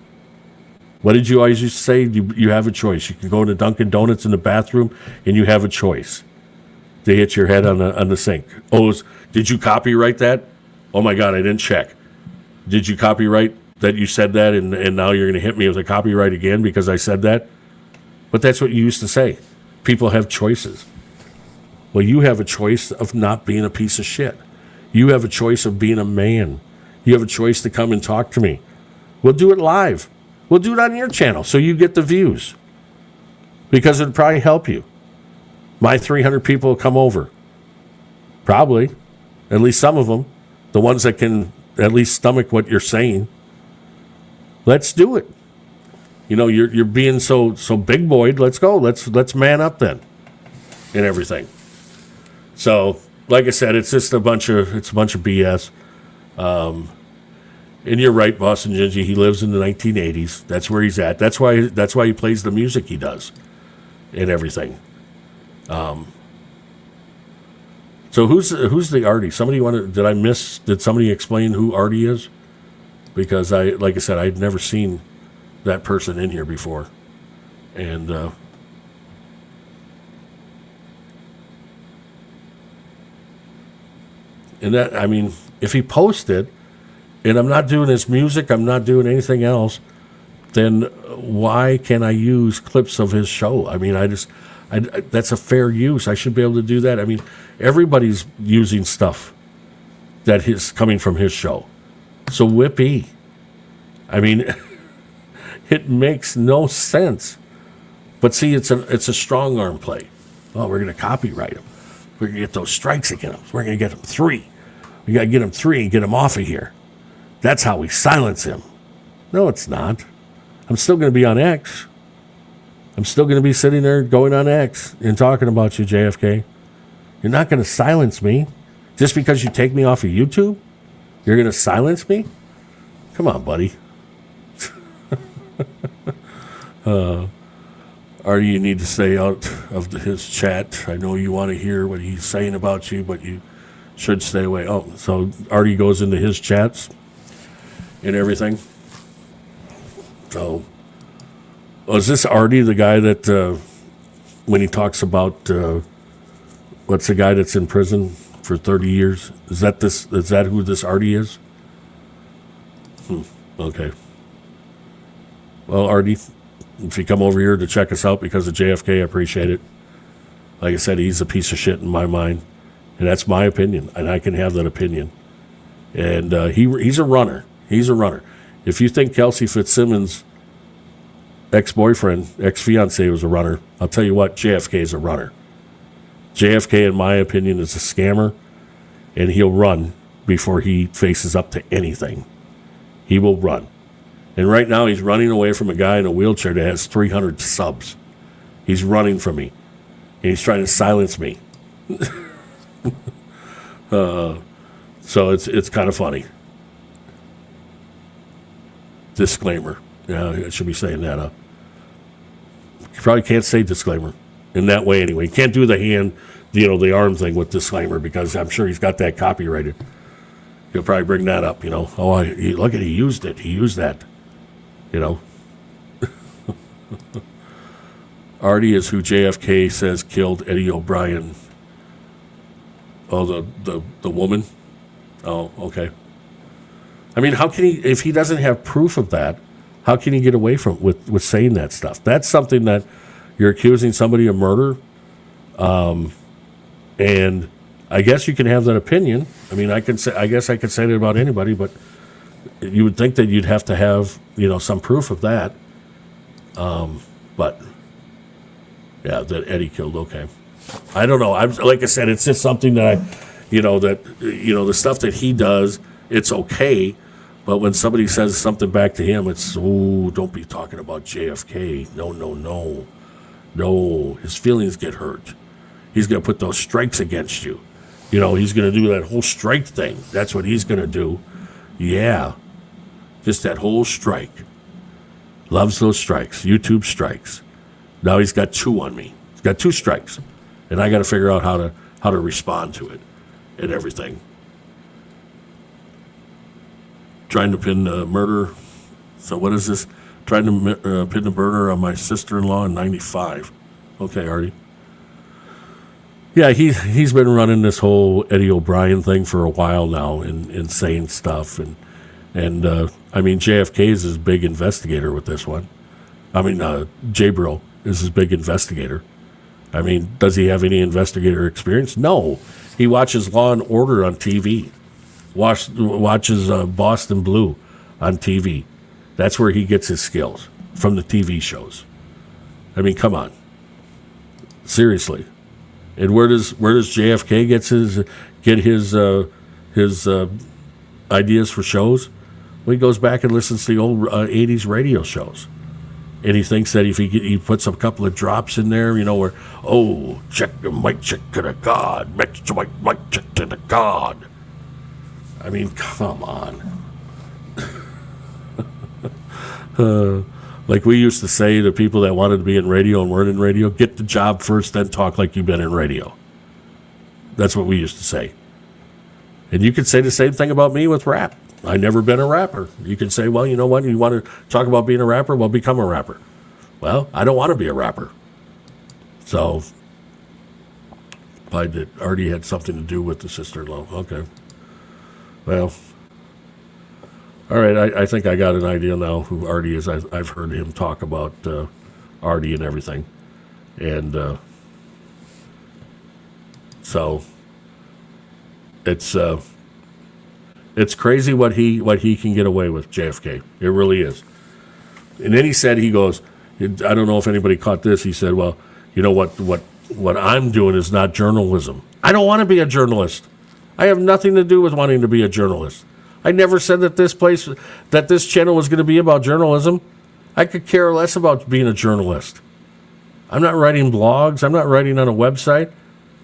What did you always used to say? You have a choice. You can go to Dunkin' Donuts in the bathroom, and you have a choice. They hit your head on the sink. Did you copyright that? Oh, my God, I didn't check. Did you copyright that you said that, and now you're going to hit me with a copyright again because I said that? But that's what you used to say. People have choices. Well, you have a choice of not being a piece of shit. You have a choice of being a man. You have a choice to come and talk to me. We'll do it live. We'll do it on your channel so you get the views. Because it'd probably help you. My 300 people will come over. Probably. At least some of them. The ones that can at least stomach what you're saying. Let's do it. You know, you're being so big boyed. Let's go. Let's man up then. And everything. So, like I said, it's just a bunch of BS. And you're right, Boston Gingy. He lives in the 1980s. That's where he's at. That's why he plays the music he does, and everything. So who's the Artie? Did somebody explain who Artie is? Because like I said, I'd never seen that person in here before, and that, I mean, if he posted, and I'm not doing his music, I'm not doing anything else, then why can't I use clips of his show? I mean, that's a fair use. I should be able to do that. I mean, everybody's using stuff that is coming from his show. So whippy. I mean, it makes no sense. But see, it's a strong arm play. Oh, we're going to copyright him. We're going to get those strikes against him. We're going to get him 3. We got to get him 3 and get him off of here. That's how we silence him. No, it's not. I'm still going to be on X. I'm still going to be sitting there going on X and talking about you, JFK. You're not going to silence me. Just because you take me off of YouTube, you're going to silence me? Come on, buddy. Artie, you need to stay out of his chat. I know you want to hear what he's saying about you, but you should stay away. Oh, so Artie goes into his chats and everything. So, is this Artie the guy that, when he talks about, what's the guy that's in prison for 30 years? Is that who this Artie is? Okay. Well, Artie, if you come over here to check us out because of JFK, I appreciate it. Like I said, he's a piece of shit in my mind. And that's my opinion. And I can have that opinion. And he's a runner. He's a runner. If you think Kelsey Fitzsimmons' ex-boyfriend, ex-fiancé was a runner, I'll tell you what, JFK is a runner. JFK, in my opinion, is a scammer. And he'll run before he faces up to anything. He will run. And right now he's running away from a guy in a wheelchair that has 300 subs. He's running from me. And he's trying to silence me. So it's kind of funny. Disclaimer. Yeah, I should be saying that. You probably can't say disclaimer in that way anyway. You can't do the hand, the arm thing with disclaimer because I'm sure he's got that copyrighted. He'll probably bring that up, Oh, look at he used it. He used that. Artie is who JFK says killed Eddie O'Brien. Oh, the woman? Oh, okay. I mean, how can he, if he doesn't have proof of that, how can he get away with saying that stuff? That's something that you're accusing somebody of murder. And I guess you can have that opinion. I mean, I guess I could say that about anybody, but you would think that you'd have to have, some proof of that. But yeah, that Eddie killed. Okay. I don't know. Like I said, it's just something that the stuff that he does, it's okay. But when somebody says something back to him, it's, don't be talking about JFK. No. His feelings get hurt. He's going to put those strikes against you. He's going to do that whole strike thing. That's what he's going to do. Yeah. Just that whole strike. Loves those strikes. YouTube strikes. Now he's got 2 on me. He's got 2 strikes. And I got to figure out how to respond to it and everything. Trying to pin the murder. So what is this? Trying to pin the murder on my sister-in-law in 95. Okay, Artie. Yeah, he's been running this whole Eddie O'Brien thing for a while now and saying stuff. And JFK is his big investigator with this one. J-Bro is his big investigator. Does he have any investigator experience? No. He watches Law and Order on TV. Watches Boston Blue on TV. That's where he gets his skills, from the TV shows. Come on. Seriously. And where does JFK get his ideas for shows? Well, he goes back and listens to the old 80s radio shows. And he thinks that if he puts a couple of drops in there, where, check the mic check to the God, mic check to the God. Come on. Like we used to say to people that wanted to be in radio and weren't in radio, get the job first, then talk like you've been in radio. That's what we used to say. And you could say the same thing about me with rap. I never been a rapper. You could say, well, you know what? You want to talk about being a rapper? Well, become a rapper. Well, I don't want to be a rapper. So, I already had something to do with the sister-in-law. Okay. Well, all right. I think I got an idea now who Artie is. I've heard him talk about Artie and everything. And so, it's crazy what he can get away with, JFK. It really is. And then he goes, I don't know if anybody caught this. He said, well, you know what I'm doing is not journalism. I don't want to be a journalist. I have nothing to do with wanting to be a journalist. I never said that this channel was going to be about journalism. I could care less about being a journalist. I'm not writing blogs. I'm not writing on a website.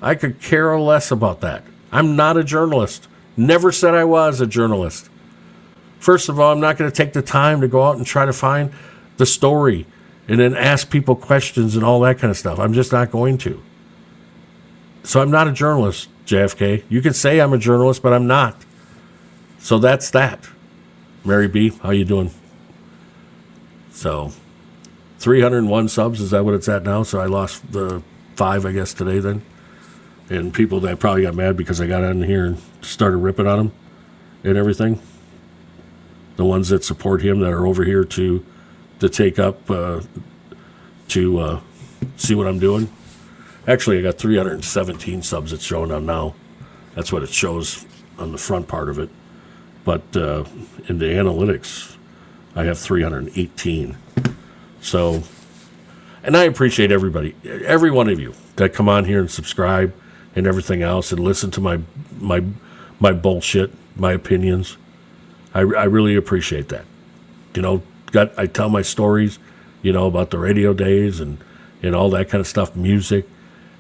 I could care less about that. I'm not a journalist. Never said I was a journalist. First of all, I'm not going to take the time to go out and try to find the story and then ask people questions and all that kind of stuff. I'm just not going to. So I'm not a journalist, JFK. You can say I'm a journalist, but I'm not. So that's that. Mary B., how you doing? So 301 subs, is that what it's at now? So I lost the 5, I guess, today then. And people that probably got mad because I got on here and started ripping on them and everything. The ones that support him that are over here to take up, to see what I'm doing. Actually, I got 317 subs it's showing on now. That's what it shows on the front part of it. But in the analytics, I have 318. So, and I appreciate everybody, every one of you that come on here and subscribe and everything else and listen to my bullshit, my opinions. I really appreciate that. I tell my stories, about the radio days and all that kind of stuff, music,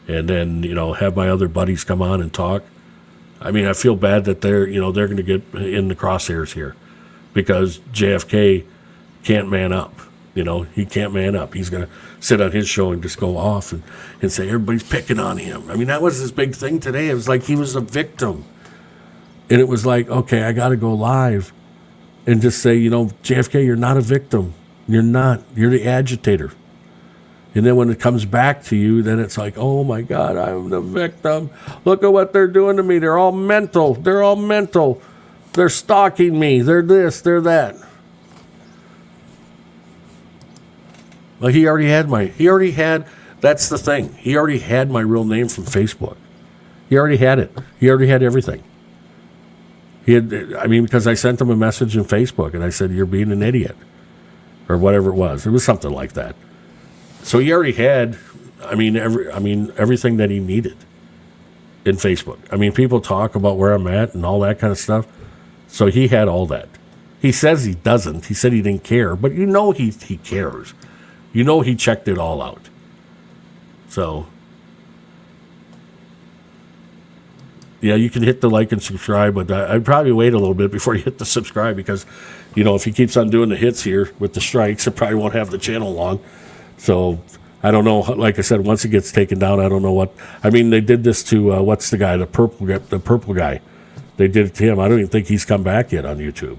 and then, have my other buddies come on and talk. I feel bad that they're going to get in the crosshairs here because JFK can't man up. He can't man up. He's going to sit on his show and just go off and say everybody's picking on him. That was his big thing today. It was like he was a victim. And it was like, okay, I got to go live and just say, JFK, you're not a victim. You're not. You're the agitator. And then when it comes back to you, then it's like, oh, my God, I'm the victim. Look at what they're doing to me. They're all mental. They're stalking me. They're this, they're that. Like that's the thing. He already had my real name from Facebook. He already had it. He already had everything. Because I sent him a message in Facebook and I said, "You're being an idiot," or whatever it was. It was something like that. So he already had, everything that he needed in Facebook. People talk about where I'm at and all that kind of stuff. So he had all that. He says he doesn't. He said he didn't care, but he cares. He checked it all out. So, yeah, you can hit the like and subscribe, but I'd probably wait a little bit before you hit the subscribe because, if he keeps on doing the hits here with the strikes, it probably won't have the channel long. So, I don't know. Like I said, once it gets taken down, I don't know what. They did this to, what's the guy, the purple guy. They did it to him. I don't even think he's come back yet on YouTube.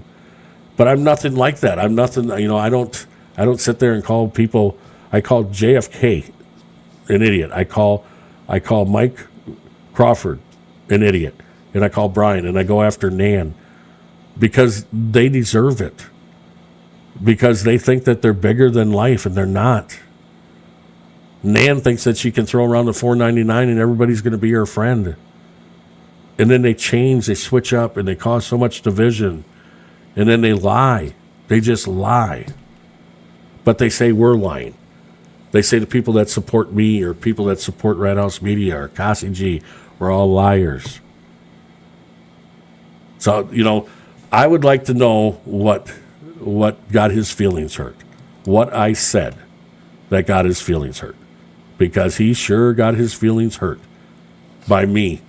But I'm nothing like that. I'm nothing, I don't sit there and call people. I call JFK an idiot. I call Mike Crawford an idiot. And I call Brian and I go after Nan because they deserve it. Because they think that they're bigger than life and they're not. Nan thinks that she can throw around the $4.99 and everybody's going to be her friend. And then they change, they switch up, and they cause so much division. And then they lie. They just lie. But they say we're lying. They say the people that support me or people that support Red House Media or Cassie G, we're all liars. So, I would like to know what got his feelings hurt. What I said that got his feelings hurt. Because he sure got his feelings hurt by me.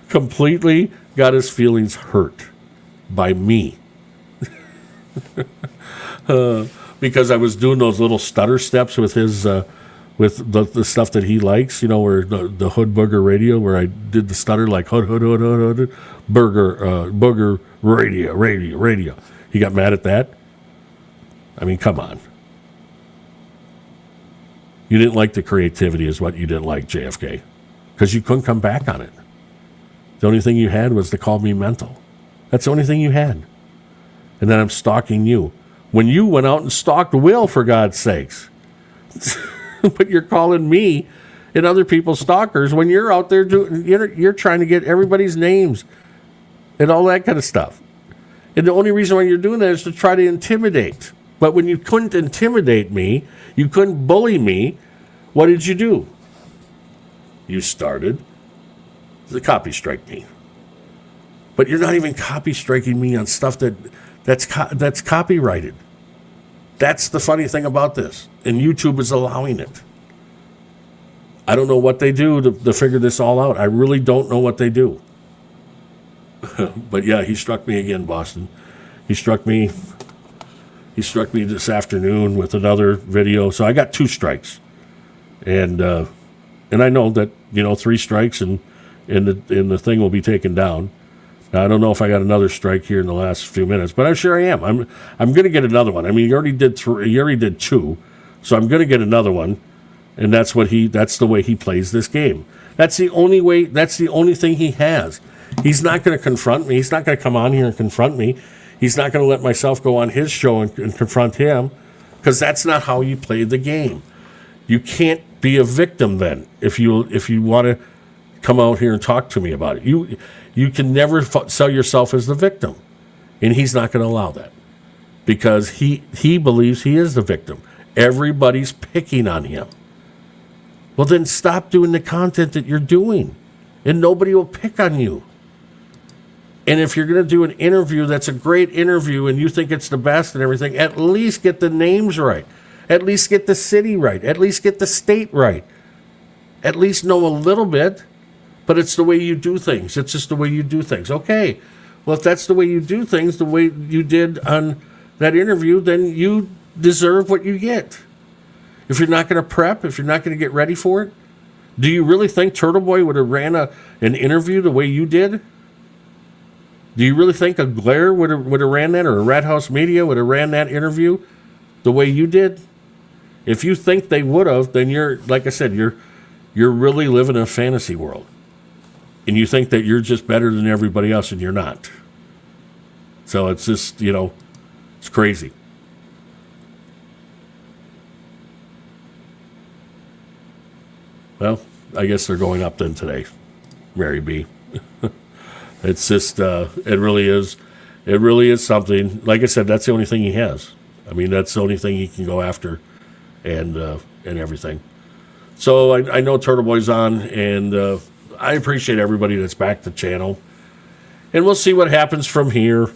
Completely got his feelings hurt by me. Because I was doing those little stutter steps with his with the stuff that he likes, where the Hood Booger Radio, where I did the stutter like hood booger radio. He got mad at that. Come on. You didn't like the creativity is what you didn't like, JFK. Because you couldn't come back on it. The only thing you had was to call me mental. That's the only thing you had. And then I'm stalking you. When you went out and stalked Will, for God's sakes. But you're calling me and other people stalkers when you're out there you're trying to get everybody's names and all that kind of stuff. And the only reason why you're doing that is to try to intimidate. But when you couldn't intimidate me, you couldn't bully me, what did you do? You started to copy strike me. But you're not even copy striking me on stuff that's copyrighted. That's the funny thing about this. And YouTube is allowing it. I don't know what they do to figure this all out. I really don't know what they do. But yeah, he struck me again, Boston. He struck me this afternoon with another video. So I got 2 strikes. And I know that, 3 strikes and the thing will be taken down. Now, I don't know if I got another strike here in the last few minutes, but I'm sure I am. I'm going to get another one. You already did 3. You already did 2, so I'm going to get another one, and that's the way he plays this game. That's the only way. That's the only thing he has. He's not going to confront me. He's not going to come on here and confront me. He's not going to let myself go on his show and confront him, because that's not how you play the game. You can't be a victim then if you want to come out here and talk to me about it. You can never sell yourself as the victim. And he's not going to allow that. Because he believes he is the victim. Everybody's picking on him. Well, then stop doing the content that you're doing. And nobody will pick on you. And if you're going to do an interview that's a great interview and you think it's the best and everything, at least get the names right. At least get the city right. At least get the state right. At least know a little bit. But it's the way you do things. It's just the way you do things. Okay, well, if that's the way you do things, the way you did on that interview, then you deserve what you get. If you're not going to prep, if you're not going to get ready for it, do you really think Turtle Boy would have ran an interview the way you did? Do you really think a Glare would have ran that, or a Red House Media would have ran that interview the way you did? If you think they would have, then you're, like I said, you're really living in a fantasy world. And you think that you're just better than everybody else, and you're not. So it's just, it's crazy. Well, I guess they're going up then today, Mary B. It's just, it really is something. Like I said, that's the only thing he has. I mean, that's the only thing he can go after, and everything. So I know Turtle Boy's on, and I appreciate everybody that's backed the channel. And we'll see what happens from here.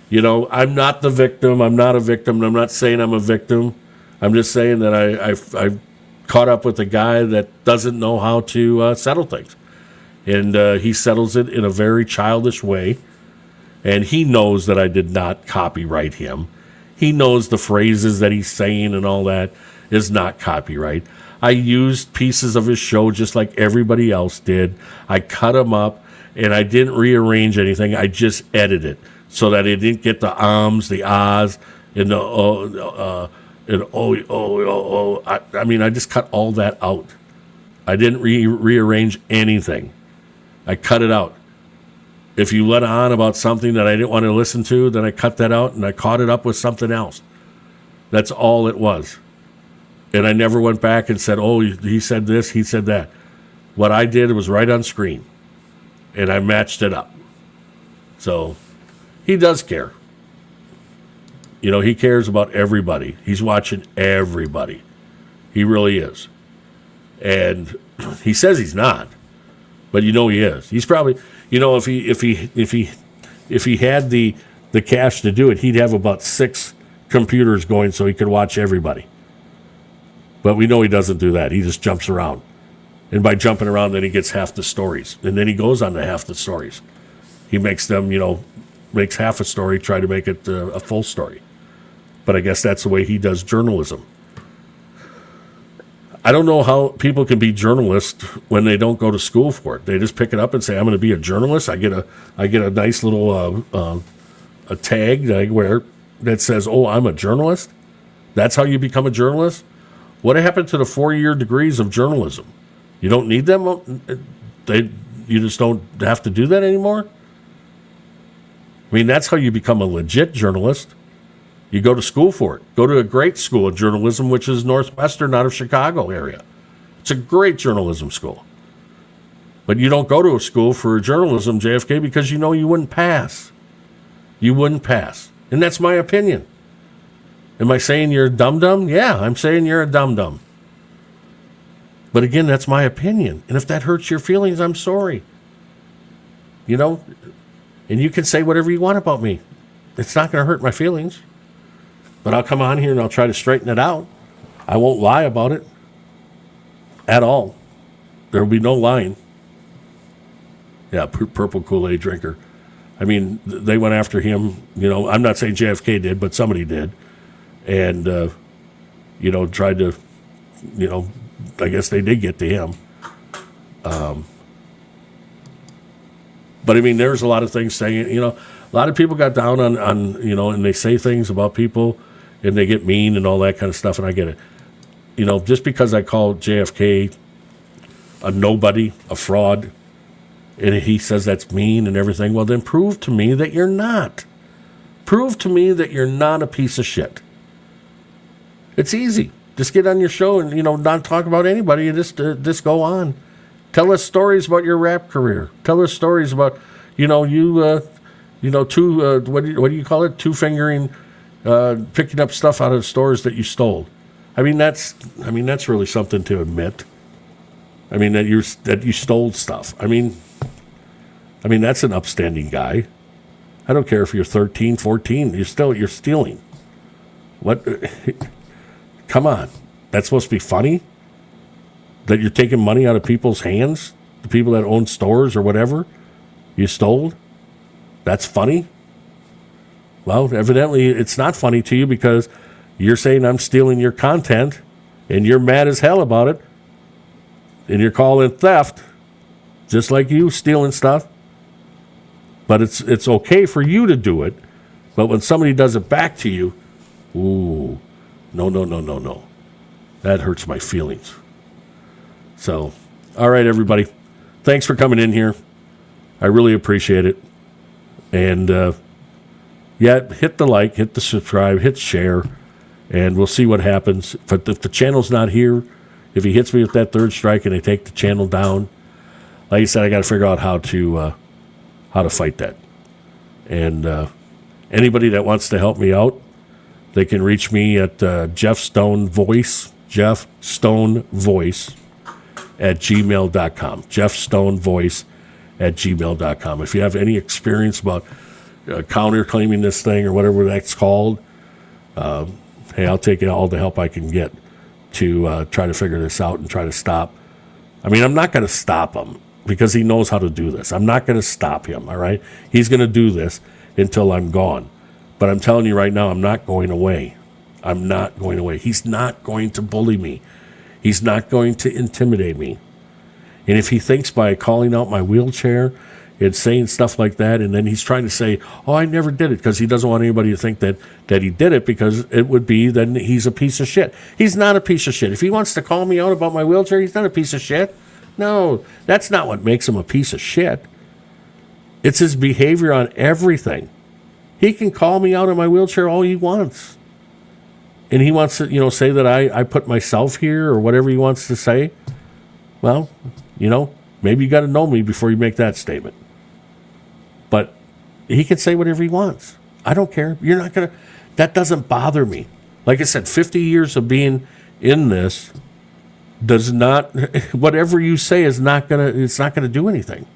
You know, I'm not the victim. I'm not a victim. And I'm not saying I'm a victim. I'm just saying that I've caught up with a guy that doesn't know how to settle things. And he settles it in a very childish way. And he knows that I did not copyright him. He knows the phrases that he's saying and all that is not copyright. I used pieces of his show just like everybody else did. I cut them up, and I didn't rearrange anything. I just edited it so that it didn't get the ums, the ahs, and the I mean, I just cut all that out. I didn't rearrange anything. I cut it out. If you let on about something that I didn't want to listen to, then I cut that out and I caught it up with something else. That's all it was. And I never went back and said, oh, he said this, he said that. What I did was right on screen, and I matched it up. So he does care. You know, he cares about everybody. He's watching everybody. He really is. And he says he's not, but you know he is. He's probably, you know, if he had the cash to do it, he'd have about 6 computers going so he could watch everybody. But we know he doesn't do that. He just jumps around. And by jumping around, then he gets half the stories. And then he goes on to half the stories. He makes them, you know, makes half a story, try to make it a full story. But I guess that's the way he does journalism. I don't know how people can be journalists when they don't go to school for it. They just pick it up and say, I'm going to be a journalist. I get a nice little a tag that I wear that says, oh, I'm a journalist. That's how you become a journalist? What happened to the 4-year degrees of journalism? You don't need them? You just don't have to do that anymore? I mean, that's how you become a legit journalist. You go to school for it. Go to a great school of journalism, which is Northwestern out of Chicago area. It's a great journalism school. But you don't go to a school for journalism, JFK, because you know you wouldn't pass. You wouldn't pass. And that's my opinion. Am I saying you're a dum-dum? Yeah, I'm saying you're a dum-dum. But again, that's my opinion. And if that hurts your feelings, I'm sorry. You know? And you can say whatever you want about me. It's not going to hurt my feelings. But I'll come on here and I'll try to straighten it out. I won't lie about it. At all. There will be no lying. Yeah, purple Kool-Aid drinker. I mean, they went after him. You know, I'm not saying JFK did, but somebody did. And, you know, tried to, you know, I guess they did get to him. But, I mean, there's a lot of things saying, you know, a lot of people got down on, you know, and they say things about people and they get mean and all that kind of stuff, and I get it. You know, just because I call JFK a nobody, a fraud, and he says that's mean and everything, well, then prove to me that you're not. Prove to me that you're not a piece of shit. It's easy. Just get on your show and, you know, not talk about anybody and just go on. Tell us stories about your rap career. Tell us stories about, you know, what do you call it? Two-fingering, picking up stuff out of stores that you stole. I mean, that's really something to admit. I mean, that you stole stuff. I mean, that's an upstanding guy. I don't care if you're 13, 14, you're stealing. What? Come on. That's supposed to be funny? That you're taking money out of people's hands? The people that own stores or whatever you stole? That's funny? Well, evidently it's not funny to you because you're saying I'm stealing your content and you're mad as hell about it. And you're calling it theft, just like you stealing stuff. But it's okay for you to do it. But when somebody does it back to you, ooh, no. That hurts my feelings. So, all right, everybody. Thanks for coming in here. I really appreciate it. And, hit the like, hit the subscribe, hit share, and we'll see what happens. If the channel's not here, If he hits me with that third strike and they take the channel down, like I said, I got to figure out how to fight that. And anybody that wants to help me out, they can reach me at Jeff Stone Voice at gmail.com. jeffstonevoice@gmail.com. If you have any experience about counterclaiming this thing or whatever that's called, hey, I'll take all the help I can get to try to figure this out and try to stop. I mean, I'm not going to stop him because he knows how to do this. I'm not going to stop him, all right? He's going to do this until I'm gone. But I'm telling you right now, I'm not going away. I'm not going away. He's not going to bully me. He's not going to intimidate me. And if he thinks by calling out my wheelchair and saying stuff like that, and then he's trying to say, oh, I never did it, because he doesn't want anybody to think that he did it, because it would be then he's a piece of shit. He's not a piece of shit. If he wants to call me out about my wheelchair, he's not a piece of shit. No, that's not what makes him a piece of shit. It's his behavior on everything. He can call me out on my wheelchair all he wants. And he wants to, say that I put myself here or whatever he wants to say. Well, maybe you got to know me before you make that statement. But he can say whatever he wants. I don't care. You're not going to, that doesn't bother me. Like I said, 50 years of being in this does not, whatever you say is not going to, it's not going to do anything.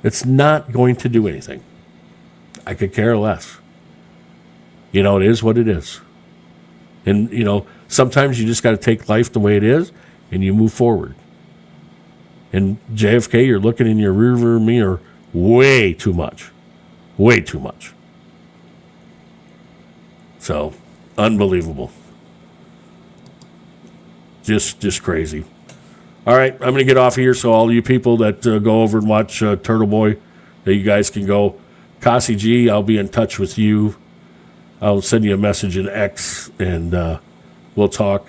It's not going to do anything. I could care less. It is what it is. And, sometimes you just got to take life the way it is and you move forward. And JFK, you're looking in your rearview mirror way too much. Way too much. So, unbelievable. Just crazy. All right, I'm going to get off here, so all you people that go over and watch Turtle Boy, that you guys can go. Cassie G, I'll be in touch with you. I'll send you a message in X, and we'll talk.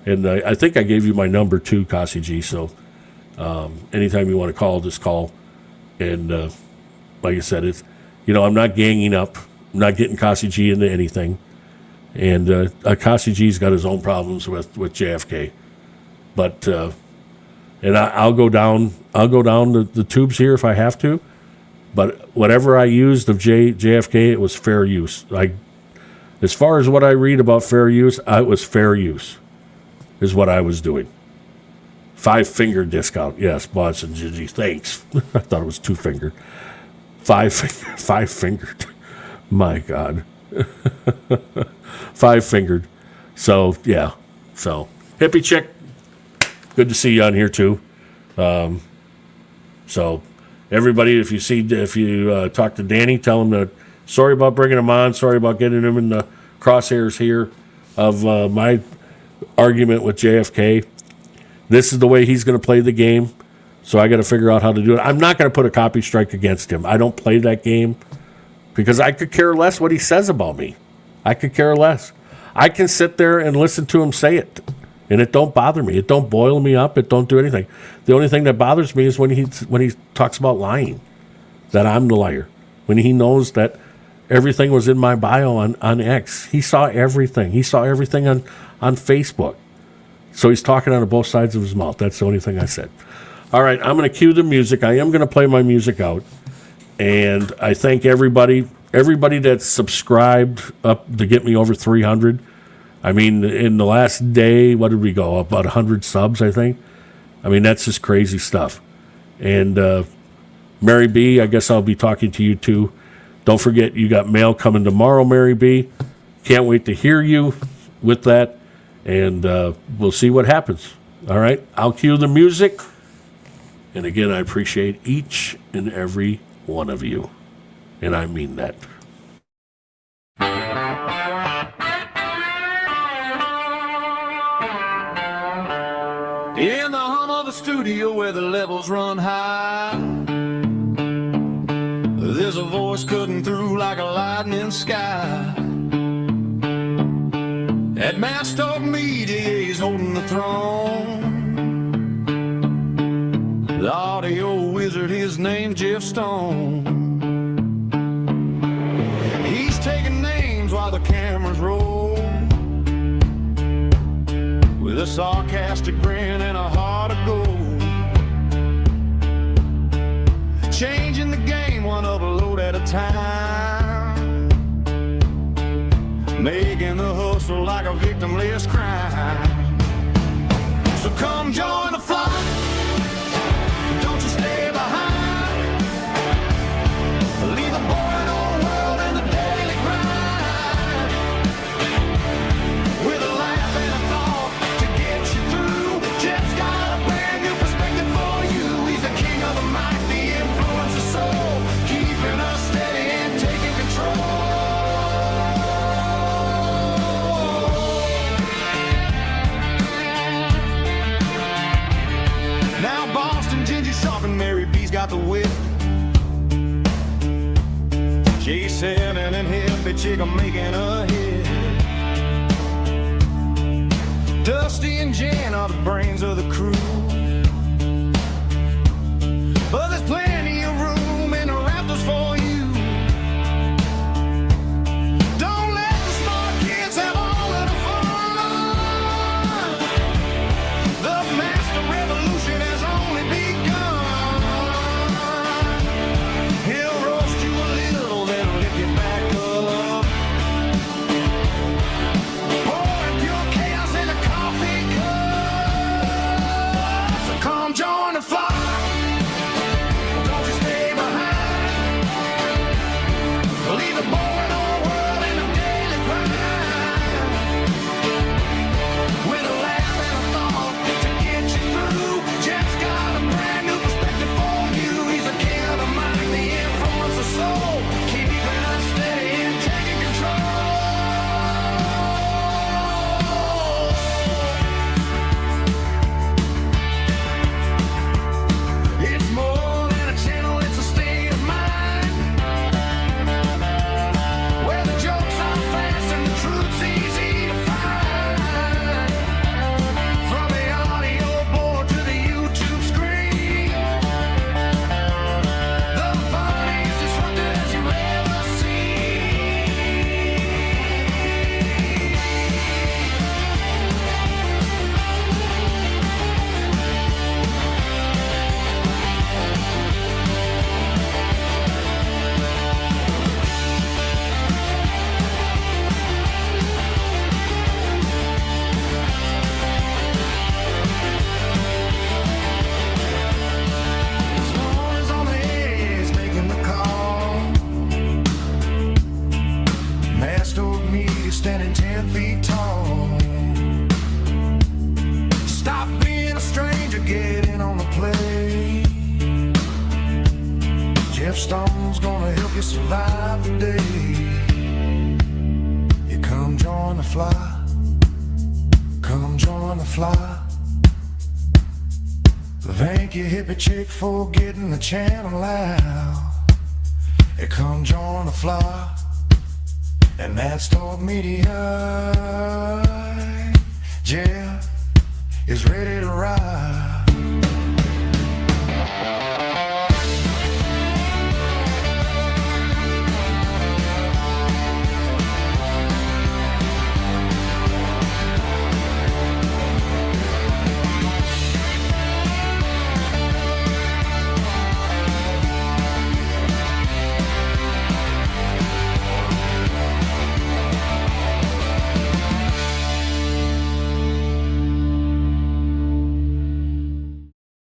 And I think I gave you my number too, Cassie G, so anytime you want to call, just call. And like I said, it's I'm not ganging up. I'm not getting Cassie G into anything. And Cassie G's got his own problems with JFK. But and I'll go down the tubes here if I have to. But whatever I used of JFK, it was fair use. As far as what I read about fair use, it was fair use, is what I was doing. 5-finger discount, yes, boss and Gigi, thanks. I thought it was 2-finger. 5-fingered. My God. 5-fingered. So, yeah. So, hippie chick, good to see you on here, too. So, everybody, if you talk to Danny, tell him that sorry about bringing him on. Sorry about getting him in the crosshairs here of my argument with JFK. This is the way he's going to play the game, so I got to figure out how to do it. I'm not going to put a copy strike against him. I don't play that game because I could care less what he says about me. I could care less. I can sit there and listen to him say it, and it don't bother me. It don't boil me up. It don't do anything. The only thing that bothers me is when he talks about lying, that I'm the liar. When he knows that everything was in my bio on X. He saw everything. He saw everything on Facebook. So he's talking out of both sides of his mouth. That's the only thing I said. All right, I'm going to cue the music. I am going to play my music out. And I thank everybody that's subscribed up to get me over 300. I mean, in the last day, what did we go? About 100 subs, I think. I mean, that's just crazy stuff. And Mary B., I guess I'll be talking to you too. Don't forget, you got mail coming tomorrow, Mary B. Can't wait to hear you with that. And we'll see what happens. All right, I'll cue the music. And again, I appreciate each and every one of you. And I mean that. In the hum of the studio where the levels run high, there's a voice cutting through like a lightning sky. At Master Media, he's holding the throne. The audio wizard, his name's Jeff Stone. He's taking names while the cameras roll, with with a sarcastic grin and a heart of gold. Changing the game one upload at a time, making the hustle like a victimless crime. So come join the flock, don't you stay behind. Leave the boring old world in the daily grind, with a laugh and a thought to get you through. Jeff's got a brand new perspective for you. He's the king of the mic, the influence of soul, keeping us steady and taking control. Now Boston, Ginger Sharp, and Mary B's got the whip. J7 and Hippie Chick are making a hit. Dusty and Jan are the brains of the crew, but there's plenty of room in the rafters for you. Don't let the smart kids have all of the fun. The master revolution has only begun. He'll roast you a little, then lift you back up, pouring pure chaos in a coffee cup. So come join the flock, don't you stay behind. Leave the boring old world in the daily grind, with a laugh and a thought to get you through. Jeff's got a brand new perspective for you. He's a king of the mind, the influence of soul, keeping us steady and taking control. It's more than a channel, it's a state of mind, where the jokes are fast and the truth's easy to find. From the audio board to the YouTube screen, the funniest disruptors you've ever seen. As long as on the edge making the call, master of media standing 10 feet tall. Stop being a stranger, get in on the play. Jeff Stone's gonna help you survive the day. You come join the fly, come join the fly. Thank you, Hippie Chick, for getting the channel out. Hey, come join the fly, and that's Talk Media. Jeff is ready to ride.